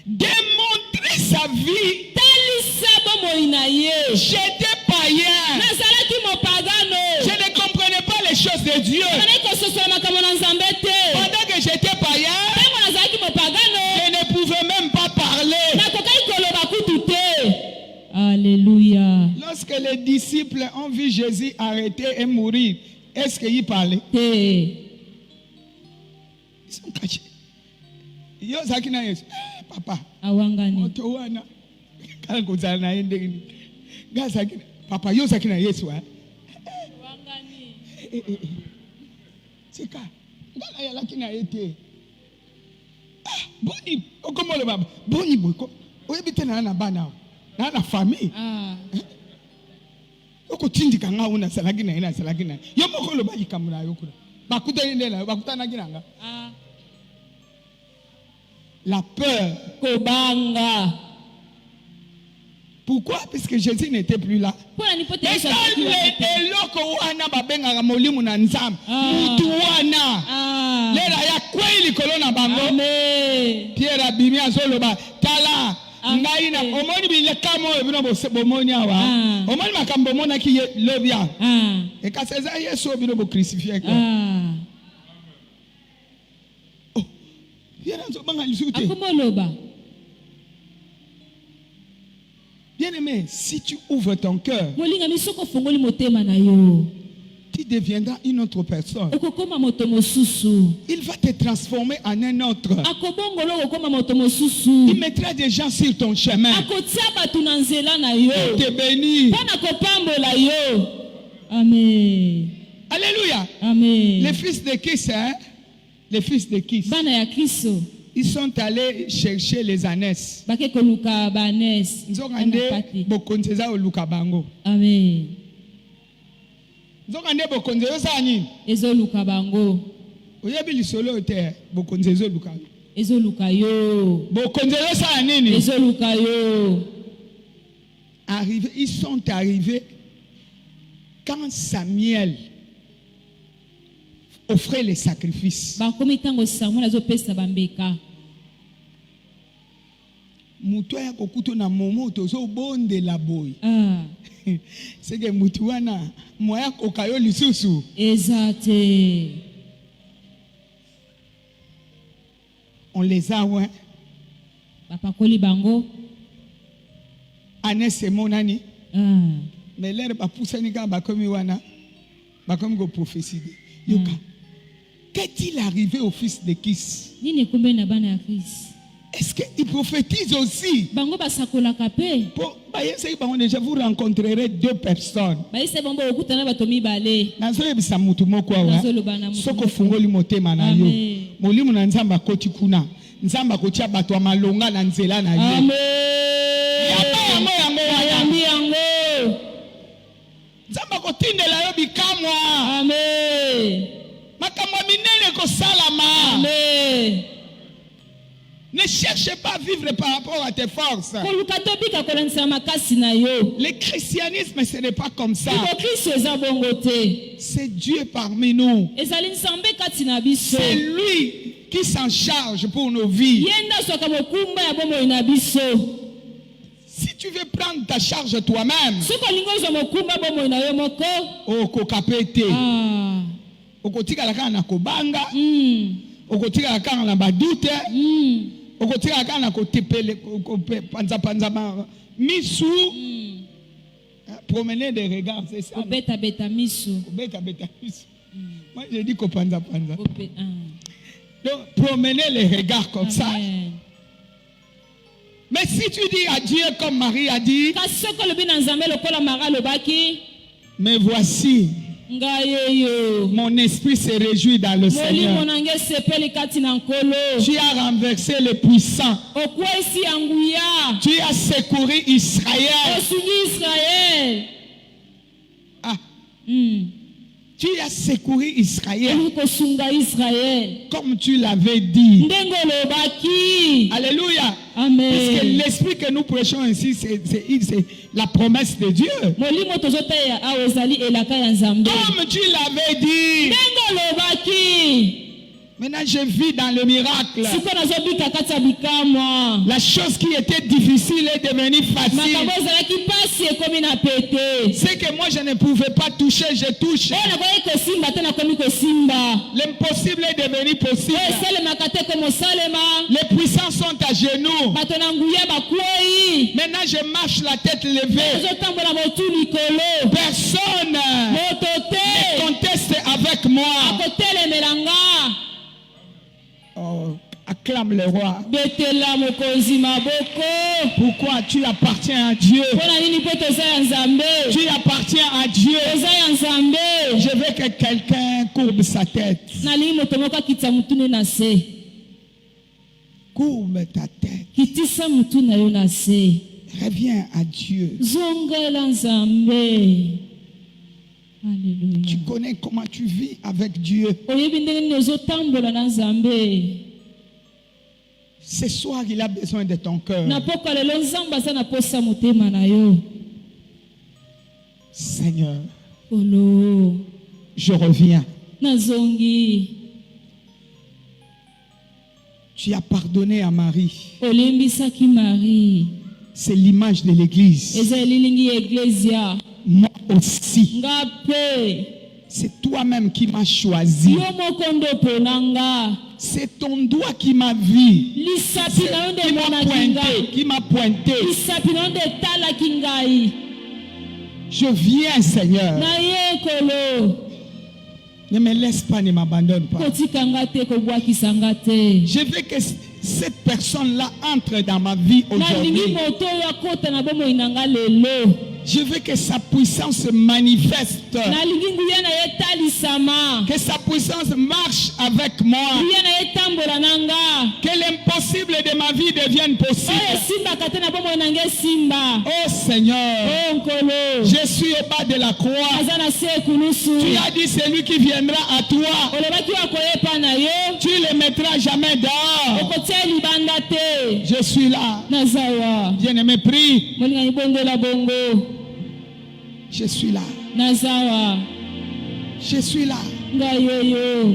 Démontrer sa vie. talisa bomoi na ye J'étais païen. nazalaki mopagano Je ne comprenais pas les choses de Dieu. nazalaki kososola makambo na nzambe te Pendant que j'étais païen, ntango nazalaki mopagano je ne pouvais même pas parler. nakokaki koloba kutu te alleluya Lorsque les disciples ont vu Jésus arrêter et mourir, est-ce qu'ils parlaient? te Ils sont cachés. Yo zakina Yesu. Papa. awangani Moto wana. Kala kuzala na yende gini. Gazakina. Papa yo zakina Yesu. awangani Sika. Ngala ya lakina yete. Boni. Okomolo baba. Boni boyko. Oyebite na bana. Na famille. ah Okotindika nga una salaki na ina salaki na. Yo mokolo ba yikamuna yokuna. Bakutani ndela bakutana kinanga. ah La peur. kobanga Pourquoi? Puisque Jésus n'était plus là. mpona nipote Mais yesu quand azalaki wana te. eloko wana babengaka molimo na Nzambe, Ah. mutu wana ah lelo ya kwei likolo na bango. amen Pierre abimi azoloba tala Amen. ngai na omoni bilekamo oyo bino bomoni awa. Ah. Omoni makambo omonaki lobi awa. ah Ekasi eza Yesu oyo bino bocrucifie. ah Pierre azobanga lisusu te. akomoloba Bien-aimé, si tu ouvres ton cœur, molingami soki ofungoli motema na yo tu deviendras une autre personne. okokoma moto mosusu Il va te transformer en un autre. akobongola okokoma moto mosusu Il mettra des gens sur ton chemin. akotia bato na nzela na yo Pour te bénir. mpo na kopambola yo amen Alléluia. amen Les fils de Kis, hein? Les fils de Kis, bana ya kristo ils sont allés chercher les ânesses. bake koluka banes Nzokande bokonzeza oluka bango. amen Nzokande bokonzeza sani. ezoluka bango Oyebi lisolo te bokonzeza oluka. ezoluka yo Bokonzeza sani ni. ezoluka yo Ils sont arrivés quand Samuel offrait les sacrifices. bakomi ntango samuel azopesa bambeka Mutu ya kokuto na momo tozo bonde la boy. ah C'est que mutu wana moya kokayo lisusu. eza te On les a ouais. bapakoli bango Anes monani. ah Mais l'air ba poussani ka ba komi wana. Ba komi go prophétie. Yoka. Qu'est-il arrivé au fils de Kis? nini ekombe na bana ya krist Est-ce qu'il prophétise aussi? bango basakolaka mpe Déjà vous rencontrerez deux personnes. bayise bango okutana bato mibale Nazoyebisa mutu moko awa. Nazoloba na mutu Soko moko. fungoli motema na yo. Amen. Molimo na Nzamba akoti kuna. Nzamba akotia bato ya malonga na nzela na yo. amen Yango wana. ayambi yango Nzamba akotindela yo bikamwa. amen Makambo minene kosalama. amen Ne cherche pas à vivre par rapport à tes forces. koluka tobika kolandisa makasi na yo Le christianisme, ce n'est pas comme ça. likokristo eza bongo te C'est Dieu parmi nous. ezali nzambe kati na biso C'est lui qui s'en charge pour nos vies. ye nde azwaka mokumba ya bomoi na biso Si tu veux prendre ta charge toi-même, Soki olingi ozwa mokumba bomoi na yo moko. okokape te. Ah. Okotikala kaka na kobanga, Mm. okotikala kaka na badute, Mm. okotikala kaka na kotepele panza misu. Promener des regards, c'est ça. Obeta beta misu. Beta misu. Moi je dis kopanza. Ope. Ah. Donc promener les regards comme ça. Amen. Mais si tu dis à Dieu comme Marie a dit, Kasi soki olobi na Nzambe lokola Marie alobaki, mais voici, ngai yo. mon esprit se réjouit dans le Molimo Seigneur. na ngai esepeli kati na Nkolo. Tu as renversé les puissants. Okwesi ya nguya. Tu as secouru Israël. Osungi Israel. Ah, Mm. tu as secouru Israël Olingi kosunga Israel. comme tu l'avais dit. Ndenge olobaki. Alléluia. Puisque Amen. l'esprit que nous prêchons ici, c'est la promesse de Dieu. Molimo tozotaya awa ezali elaka ya Nzambe. Comme tu l'avais dit. Ndenge olobaki. Maintenant, je vis dans le miracle. Siko nazobika kati ya bikamwa. La chose qui était difficile est devenue facile. Makambo ezalaki pasi ekomi na pete. Ce que moi je ne pouvais pas toucher, je touche. Oyo nakoki kosimba te nakomi kosimba. L'impossible est devenu possible. Oyo esalemaka te komosalema. Les puissants sont à genoux. Bato na nguya bakwei. Maintenant, je marche la tête levée. Ozotambola motu likolo. Personne Moto ne te conteste avec moi. akotelemela nga. Oh, acclame le roi. Betela mokonzi maboko. Pourquoi tu appartiens à Dieu? Mpona nini mpe toza ya Nzambe? Tu appartiens à Dieu. Toza ya Nzambe. Je veux que quelqu'un courbe sa tête. Nalingi moto moko akitisa mutu ne na se. Courbe ta tête. Kitisa mutu na yo na se. Reviens à Dieu. Zongela Nzambe. Alléluia. Tu connais comment tu vis avec Dieu. Oyebi ndenge nini ozotambola na Nzambe. Ce soir, il a besoin de ton cœur. Na poko lelo Nzambe aza na posa motema na yo. Seigneur, Olo. je reviens. Nazongi. Tu as pardonné à Marie. Olimbisaki Marie. C'est l'image de l'église. Eza elilingi Ecclesia. Moi aussi. Nga pe. C'est toi-même qui m'as choisi. Yo moko ndo ponanga. C'est ton doigt qui m'a vu. Lisapi na yo nde monaki ngai. Qui m'a pointé. Lisapi na yo nde etalaki ngai. Je viens, Seigneur. Na ye kolo. Ne me laisse pas, ne m'abandonne pas. Kotika nga te kobwakisa nga te. Je veux que cette personne-là entre dans ma vie Nalingi aujourd'hui. moto oyo akota na bomoi na nga lelo. Je veux que sa puissance se manifeste. Nalingi nguya na ye etalisama. Que sa puissance marche avec moi. Nguya na ye etambola na nga. Que l'impossible de ma vie devienne Oyo possible. esimbaka te na bomoi na nga esimba. Oh Seigneur, O nkolo. je suis au bas de la croix. Aza na se ekulusu. Tu as dit celui qui viendra à toi, Olobaki wakoyepa na yo. tu ne le mettras jamais dehors. Okotia libanda te. Je suis là. Nazawa. Bien-aimé, prie. Molinga ibongola bongo. Je suis là. Nazawa. Je suis là. Ngayoyo.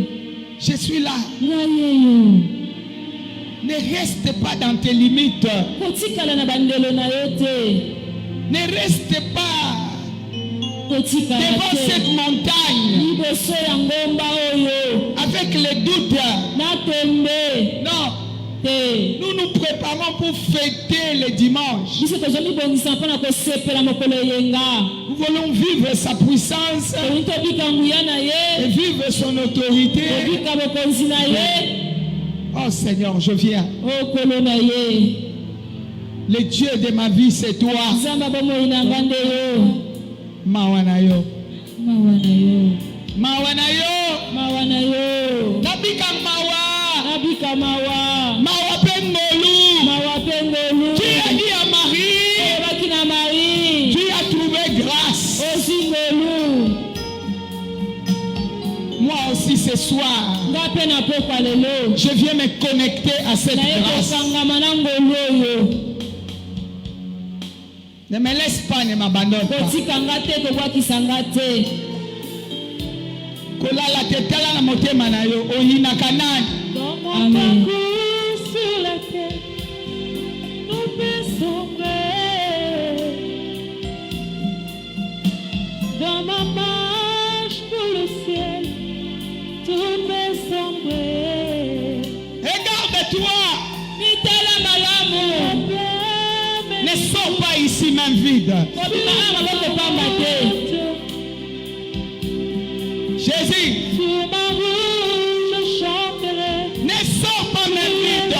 Je suis là. Ngayoyo. Ne reste pas dans tes limites. Kotikala na bandelo na yo te. Ne reste pas Kotikala devant te. cette montagne Liboso ya ngomba oyo. avec les doutes. Natembe. Non, Te. nous nous préparons pour fêter le dimanche. Biso tozomibongisa mpona kosepela mokolo eyenga. Nous voulons vivre sa puissance Tolingi tobika nguya na et ye. vivre son autorité. Tobika bokonzi na ye. Oh Seigneur, je viens. O kolo na ye. Le Dieu de ma vie, c'est toi. Nzambe bomoi na nga nde yo. Mawanayo. Mawa na yo. Mawanayo. Mawa na yo. Nabika mawa. Nabika mawa. Mawa pengolu. Mawa pengolu. Tu as dit à Marie, Olobaki na Marie. tu as trouvé grâce. Ozingolu. Moi aussi ce soir, Nga pe na pokwa lelo. je viens me connecter à cette Na ye grâce. kokangama na ngolu oyo. Ne me laisse pas, ne m'abandonne pas. Kotika nga te kobwakisa nga te. Kolala te tala na motema na yo, oyinaka nani? Amen. Sur la terre, nous baissons Dans ma marche pour le ciel, tout peut sombrer. Regarde-toi. Mitala malamu. Ne sors pas ici même vide. Jésus. Sur ma route, je chanterai. Ne sors pas même vide.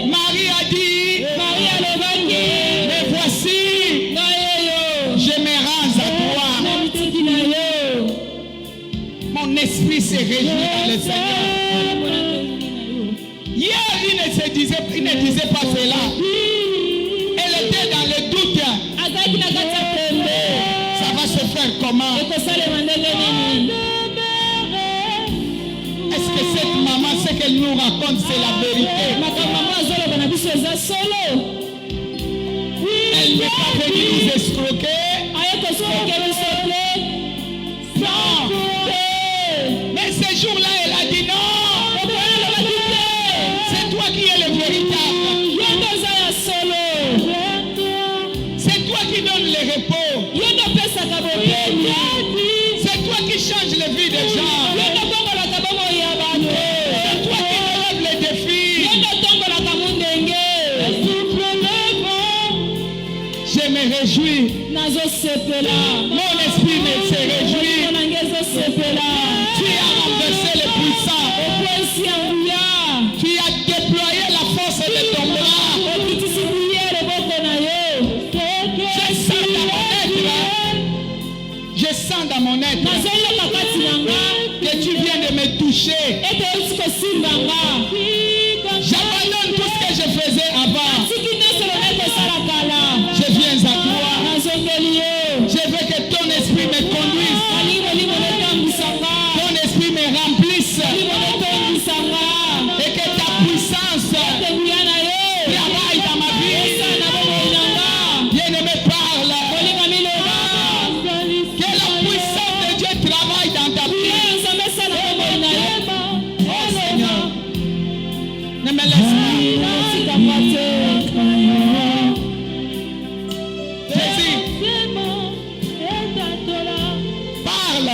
Marie a dit, mais voici, je me rends à toi. Mon esprit se réjouit dans le Seigneur. Hier, il ne disait pas cela. Elle était dans le doute. Ça va se faire comment? Est-ce que cette maman, ce qu'elle nous raconte, c'est la vérité? Elle n'est pas venue nous escroquer. Non. Mais ce jour-là, elle a dit non. C'est toi qui es le véritable. C'est toi qui donne le repos. C'est toi qui change la vie des gens. C'est toi qui relève les défis. Je me réjouis. Mon esprit se réjouit. Tu as renversé les puissants. Tu as déployé la force de ton bras. Je sens dans mon être que tu viens de me toucher. J'abandonne tout ce que je faisais avant. Je viens à toi. Je veux que ton esprit me conduise. Ton esprit me remplisse. Et que ta puissance travaille dans ma vie. Bien-aimé, parle. Que la puissance de Dieu travaille dans ta vie. Oh Seigneur, ne me laisse pas. Jésus, parle.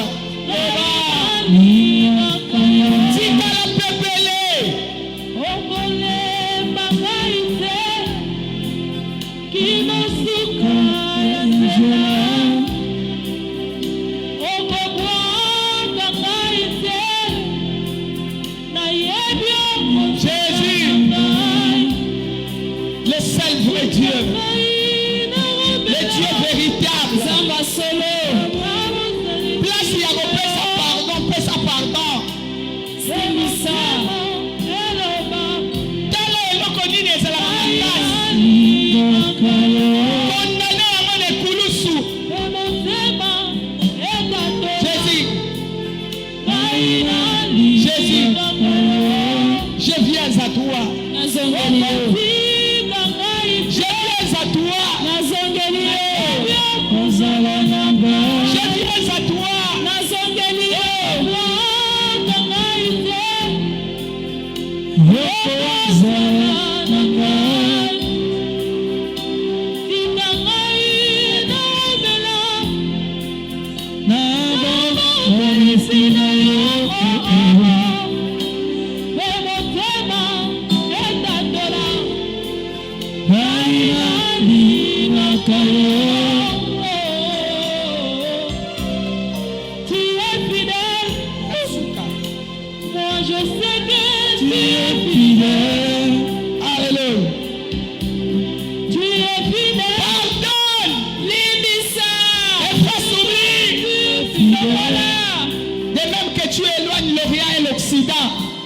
Tika la pepele. Jésus, le seul vrai Dieu, le Dieu véritable. Place Yahweh, paix sa pardon, paix sa pardon. Tala eloko nini ezala makasi. Condamné à mon ekulusu. Jésus, Jésus, je viens à toi. Je viens à toi. Je viens à toi.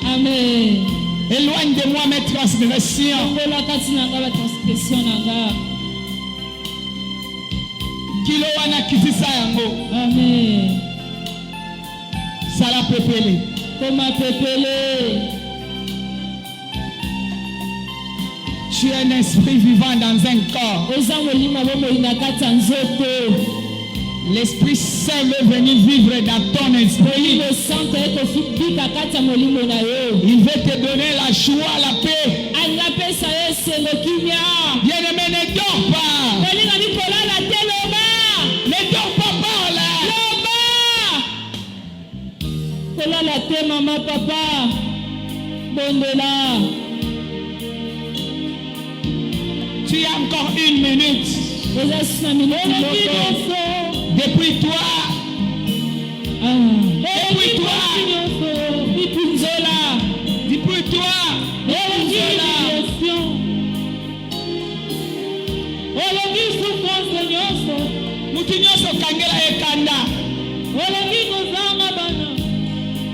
Amen. Éloigne de moi mes transgressions. Kilo wana kitisa yango. Amen. Sala pepele. Koma pepele. Tu es un esprit vivant dans un corps. L'Esprit Saint veut venir vivre dans ton esprit. Le Saint ekofika kati ya molimo na yo. Il veut te donner la joie, la paix. Angapesa esengo kimia. Bien-aimé, ne dors pas. Kolinga nikolala te loba. Ne dors pas par là. Loba. Kolala te mama papa. Bondela. Tu as encore 1 minute. Depuis toi. Depuis toi. Depuis toi. Mutu nyonso kangela ekanda.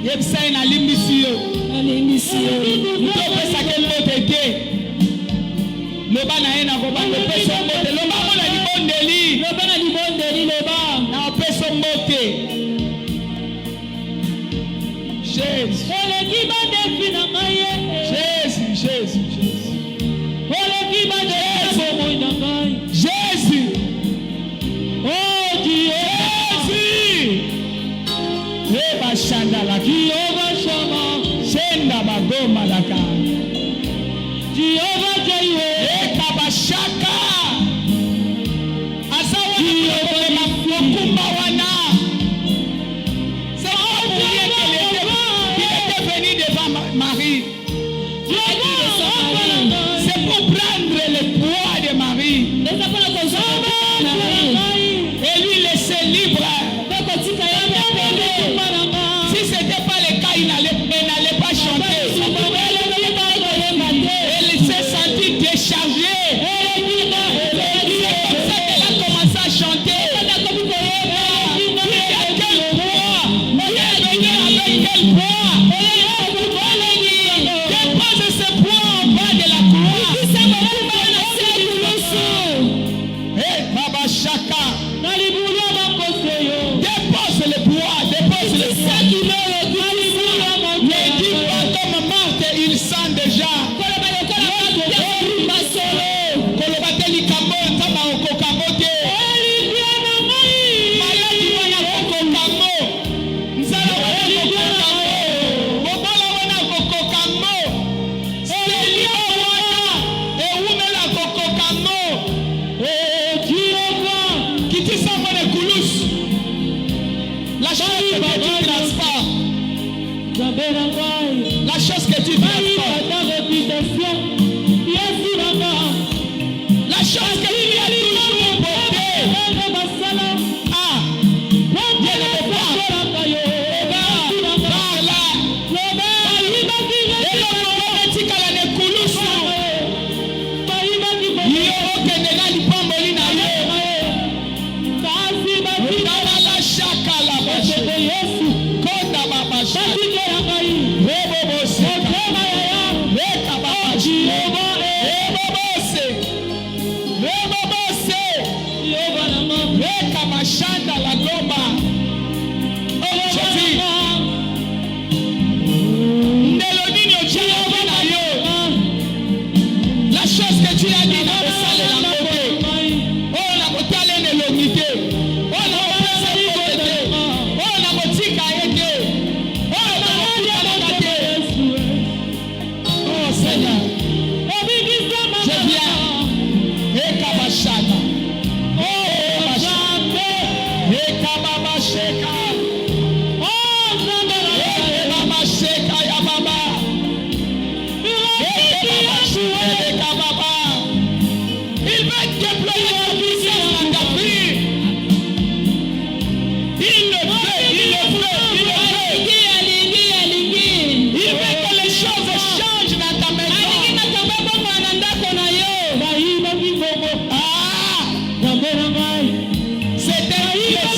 Yebisa ina limbisi yo. Mutu opesaka mbote te. Loba na ye na kobanga opesa mbote. Loba mona libondeli. Loba na libondeli loba. Na opesa mbote. Jésus. Jésus, Jésus, Jésus. Jésus. Oh Dieu. Jésus. Eba shanda la Jehovah Shammah. Senda bagoma la ka. Jehovah Jireh. Eka bashaka. Asawa Jehovah makumba wana. C'est il était venu devant Marie. C'est pour prendre le poids de Marie. Et lui laisser libre. Si ce n'était pas le cas, il n'allait pas chanter. Elle s'est sentie déchargée. C'est comme ça qu'elle a commencé à chanter. Il y a quel poids? Il est venu avec quel poids? Dépose ce poids en bas de la croix. Hey, Baba Shaka. Dépose le poids, dépose le poids. Ne dis pas comme Marthe, il sent déjà. Kolobateli kambo, ntaba okokamo te. Maladi wana kokokamo. Nzala wana kokokamo. Bobola wana kokokamo. Selio wana ewumela kokokamo. Kitisa mwana kulus. La chose que tu transportes. La chose que tu transportes. La chose que tu as toujours portée. Ah, Dieu ne peut pas. Par là. Et l'homme romantique à la nekulusu. Yoro kendela lipamboli na yo. Dala la shaka la bashi. Konda baba shaka. Rebo bose. Reka baba shaka. Rebo bose. Rebo bose. Reka mashanda la gomba. Jésus. Ndélonini ochiavi na yo. La chose que tu as dit dans le salle de la côté. Oh, la botale ne l'unité. Oh, la botale ne l'unité. Oh, la botika ete. Oh, la botika ete. Oh, Seigneur. Je viens. Eka bashaka. Oh, bashaka. Eka baba sheka. Oh, baba sheka ya baba. Eka baba. Il va déployer la puissance dans ta vie. Il le veut, il le veut, il le veut. Il veut que les choses changent dans ta maison. Ah, c'est un puissant.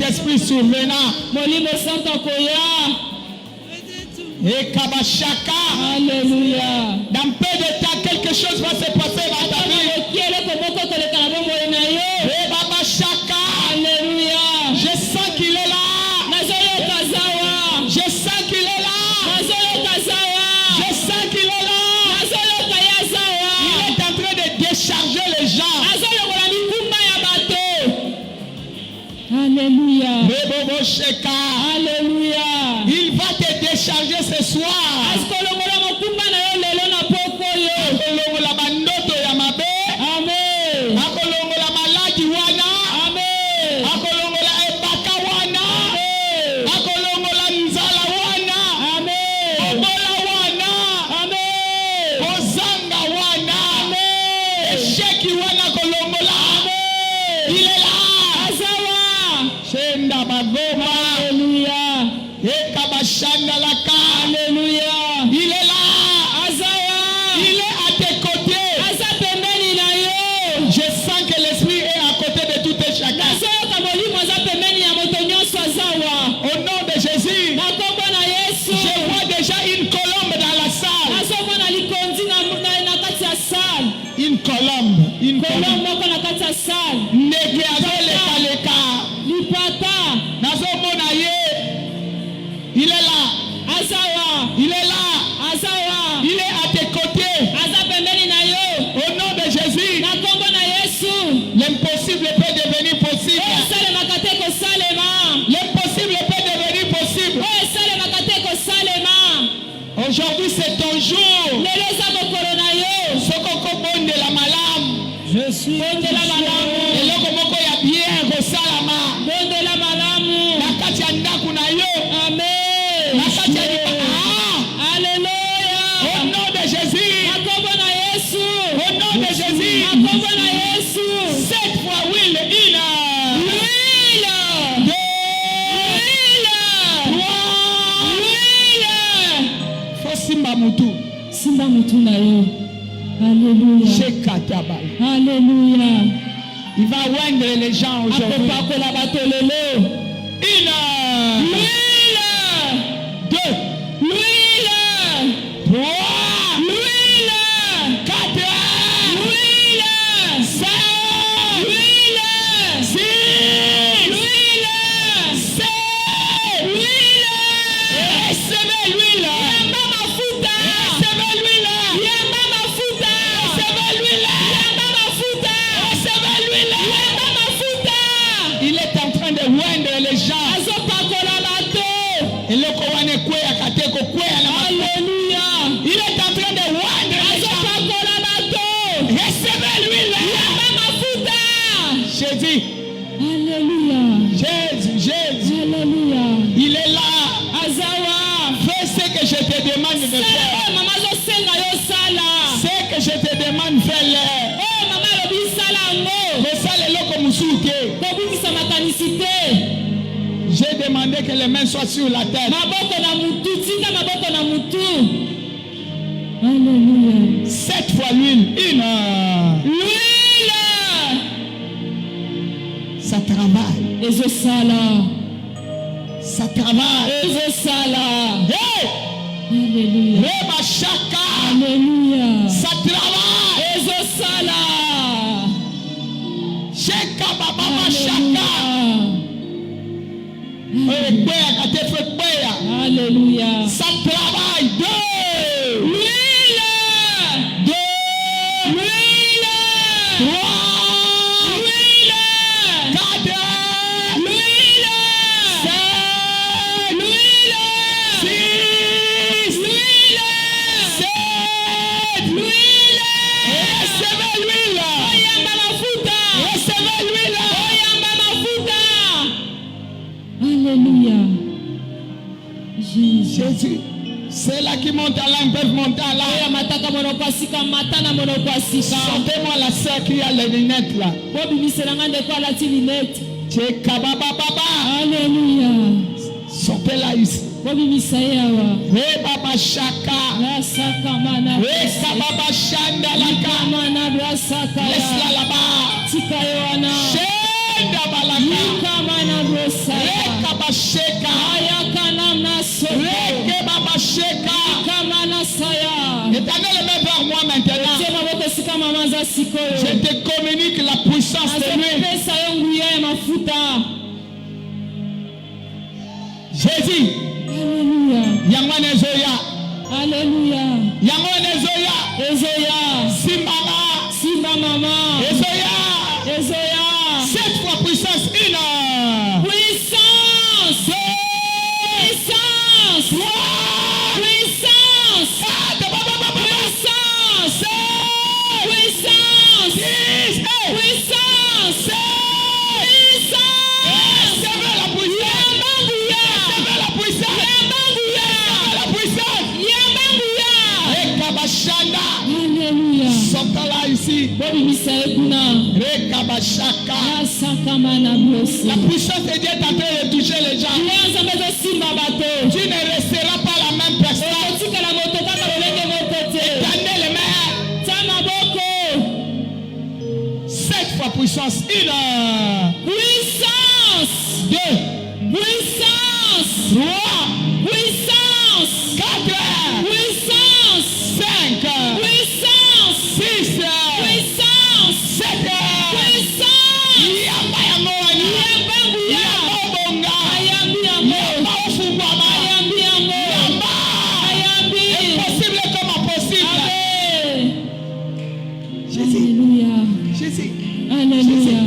Saint-Esprit survenant. Molimo Santo koya. Et Kabashaka. Alléluia. Dans peu de temps, quelque chose va se passer dans ta vie. Et Babashaka. Alléluia. Je sens qu'il est là. Je sens qu'il est là. Je sens qu'il est là. Il est en train de décharger les gens. Alléluia. Rebobo Sheka. Alléluia. Il va te décharger ce soir. Akolongola bandoto ya mabe. Amen. Akolongola maladi wana. Amen. Akolongola ebaka wana. Amen. Akolongola nzala wana. Amen. Obola wana. Amen. Kozanga wana. Amen. Esheki wana kolongola. Amen. Il est là. Azawa. Shenda bagoma. Alléluia. Ekabashanda laka. Alléluia. Il est là. Azawa. Il est à tes côtés. Aza pembeni na yo. Je sens que l'esprit est à côté de tout et chacun. Nazoyoka molimo aza pembeni ya moto nyonso azawa. Au nom de Jésus, Na kombo na Yesu. je vois déjà une colombe dans la salle. Nazomona likondi na kati ya salle. Une colombe. Une Kolombo colombe. moko na kati ya salle. Ndege azoleka. Lipata. Nazomona ye. Il est là. Azawa. Il est là. Azawa. Il est à tes côtés. Aza pembeni na yo. Au nom de Jésus, Na kombo na Yesu. l'impossible peut devenir possible. Oyo esalemaka te kosalema. L'impossible peut devenir possible. Oyo esalemaka te kosalema. Aujourd'hui, c'est ton jour. Lelo eza mokolo na yo. Sokoko bonde la malam. Je suis bondela malamu. Eloko moko ya bien kosalama. Bondela malamu. Na kati ya ndako na yo. Amen. Na kati ya au Alléluia. nom de Jésus. Na kombo na Yesu. Au nom de Jésus. Na kombo na Yesu. 7 fois oui, le une. L'huile. 2, L'huile. 3. L'huile. Faut simba mutu. Simba mutu na yo. Alléluia. Shekatabal. Alléluia. Il va oindre les gens aujourd'hui. Akopakola bato lelo. 1, L'huile. 2, L'huile. 3, L'huile. 4, L'huile. 5, L'huile. 6, L'huile. 7. L'huile. Recevez l'huile. Yamba mafuta. Recevez l'huile. Yamba mafuta. Recevez l'huile. Yamba mafuta. Recevez l'huile. Yamba mafuta. Il est en train de oindre les gens. Azopakola bato. Eloko wane kweya kateko kweya na mafuta. Alléluia. Il est en train de oindre les gens. Azopakola bato. Recevez l'huile. Yamba mafuta. Jésus, Alléluia. Jésus, Alléluia. il est là. Azawa. Fais ce que je te demande de Sala faire. oyo mama azosenga yo sala. Ce que je te demande, fais-le. Oyo mama alobi sala yango. Kosala eloko mosusu te. Kobungisa makanisi te. J'ai demandé que les mains soient sur la tête. Maboko na mutu. Tika maboko na mutu. Alléluia. 7 fois l'huile. 1. L'huile. Ça travaille. Ezosala. Ça travaille. Ezosala. Hey! Alléluia. Reba Shaka. Alléluia. Ça travaille. Ezosala. Sheka Baba Shaka. Kweya katefe kweya. Alléluia. Ça travaille. 2. L'huile. 2. L'huile. 3. L'huile. 4. L'huile. 5. L'huile. 6. L'huile. 7. L'huile. Recevez l'huile. Oyamba mafuta. Recevez l'huile. Oyamba mafuta. Alléluia. Jésus. Jésus. Ceux-là qui montent à l'âme peuvent monter à Oya l'âme. mataka monoko asika matana monoko asika. Sortez-moi la sœur qui a les lunettes là. Bobimiselanga ndeko alati linete. Baba. Alléluia. Sortez-la ici. Bobimisa ye awa. Baba Shaka. Rasaka mana. Baba Shanda Laka. Mana brasaka Laisse-la ya. là-bas. Tika yoana. Shenda Balaka. Ika mana brosa. sikoyo. Je te communique la puissance de l'huile. Azopesa yo nguya ya mafuta. Jésus. Alléluia. Yango nezoya. Alléluia. Yango nezoya. Ezoya. Simbanga. Simba mama. Ezoya. Ezoya. 7 fois puissance. Une. Puissance. Puissance. Puissance. Puissance. Puissance. Puissance. Recevez la puissance. Recevez la puissance. La puissance. Rekabashanda. Alléluia. Sokala ici. Bobimisa ekuna. Rekabashaka. Asakamana blosi. La puissance de Dieu est en train de toucher les gens. Leza mezo simba bato. Tu ne resteras pas la même personne. Okotikala moto kaka lolenge moto te. Éternel les mains. Tama boko. 7 fois puissance. Une. Puissance. 2. Puissance. 3. Puissance. 4. Puissance. 5. Puissance. 6. Puissance. 7. Puissance. Yamba ya moani. Yambanguya. Yamba bonga. Ayambi yango. Yamba ofungwama. Ayambi yango. Yamba. Ayambi. Impossible comme impossible. Amen. Jésus. Alléluia. Jésus. Alléluia.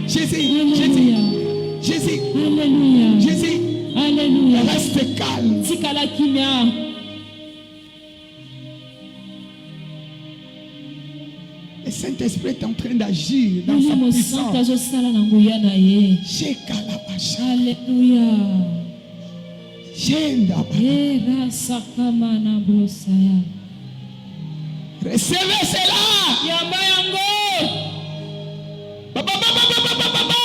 Jésus. Jésus. Alléluia. Jésus. Alléluia. Jésus. Alléluia. Reste calme. Tikala kimia. Le Saint-Esprit est en train d'agir dans sa Molimo puissance. Santo azosala na nguya na ye. Shekalabasha. Alléluia. Shendaba. Era sakama na brosaya. Recevez cela. Yamba yango. Baba, baba, baba, baba, baba.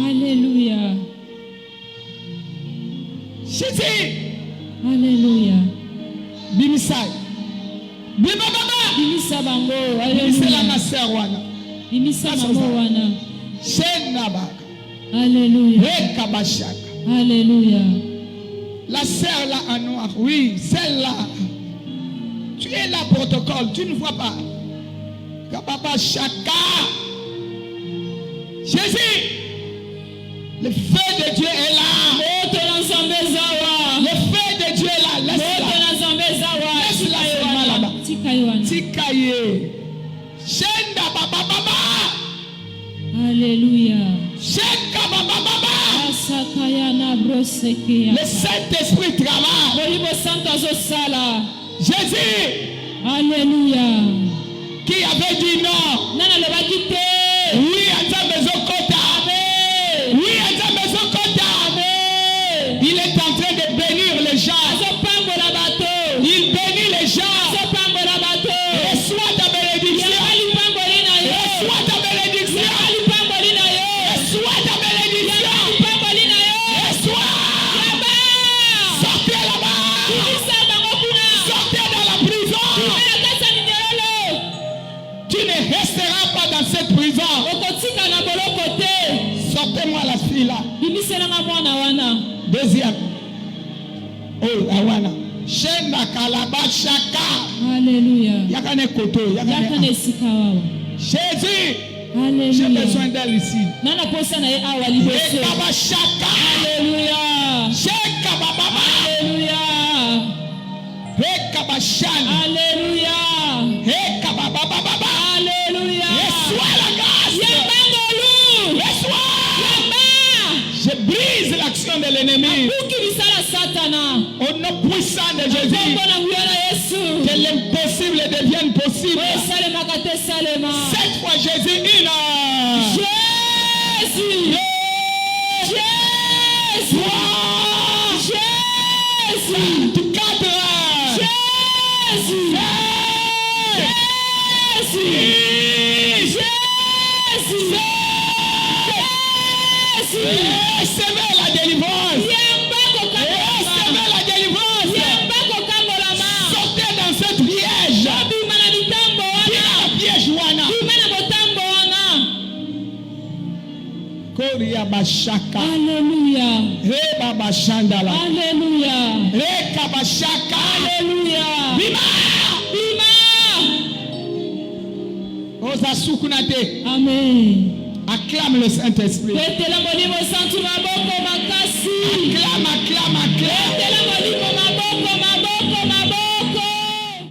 Alléluia. Jésus. Alléluia. Bimisai. Bima baba. Bimisa bango. Bimisela na Alléluia. sœur wana. Bimisa mamo wana. Shendaba. Alléluia. Rekabashaka. Alléluia. La sœur là en noir, oui, celle-là. Tu es là, protocole, tu ne vois pas. Kababa Shaka. Jésus. Le feu de Dieu est là. Moto na nzambe zawa. Le feu de Dieu est là. Moto Laisse-la. na nzambe zawa. Laisse-la Tika seulement yoana. là-bas. Tika yoana. Tikaye. Shenda baba baba. Alléluia. Sheka baba baba. Asakayana brosekeya. Le Saint-Esprit travaille. Molimo Santo azosala. Jésus Alléluia. qui avait dit non. Nana lobaki te. Oui, à ta maison Kota. Amen. Oui, à ta maison Kota. Amen. Il est en train de bénir les gens. Azopambola bato. Il bénit les gens. Azopambola bato. Reçois ta bénédiction. Yabali pamboli na yo. Reçois ta bénédiction. Yabali pamboli na yo. Reçois ta bénédiction. Yabali pamboli na yo. Reçois. Yaba. Sortez là-bas. Bimisa bango kuna. Sortez dans la prison. Bimela kasa minyorolo. Tu ne resteras pas dans cette prison. Okotika na boloko te. Sortez-moi la fille là. Bimiselanga mwana wana. Deuxième. Oh, Awana. Shenda Kalabashaka. Alléluia. Yakane Koto. Yaka na Yakane. esika wawa. Jésus. J'ai Alléluia. besoin d'elle ici. Nana posa na ye awa liboso. Rekabashaka. Alléluia. Shekabababa. Alléluia. Rekabashana. Alléluia. Rekababababa. Alléluia. Reçois la grâce. Yambangolu. Reçois. Yamba. Je brise l'action de l'ennemi. Buki bisala satana. Au nom puissant de Jésus. Kombo na nguya na Yesu. Que l'impossible devienne possible. Esalemaka te salema. Cette fois, Jésus, une. Jésus. Jésus. Trois. Jésus. Quatre. Jésus. Jésus. Jésus. Jésus. Recevez la délivrance. Recevez la délivrance. Sortez dans cette piège. Piège wana. Koria bashaka. Alléluia. Reba bashandala. Alléluia. Reka bashaka. Alléluia. Bima. Bima. Oh toza sukunate. Amen. Acclame le Saint-Esprit. Betela molimo santu maboko makasi. Acclame, acclame, acclame. Betela molimo maboko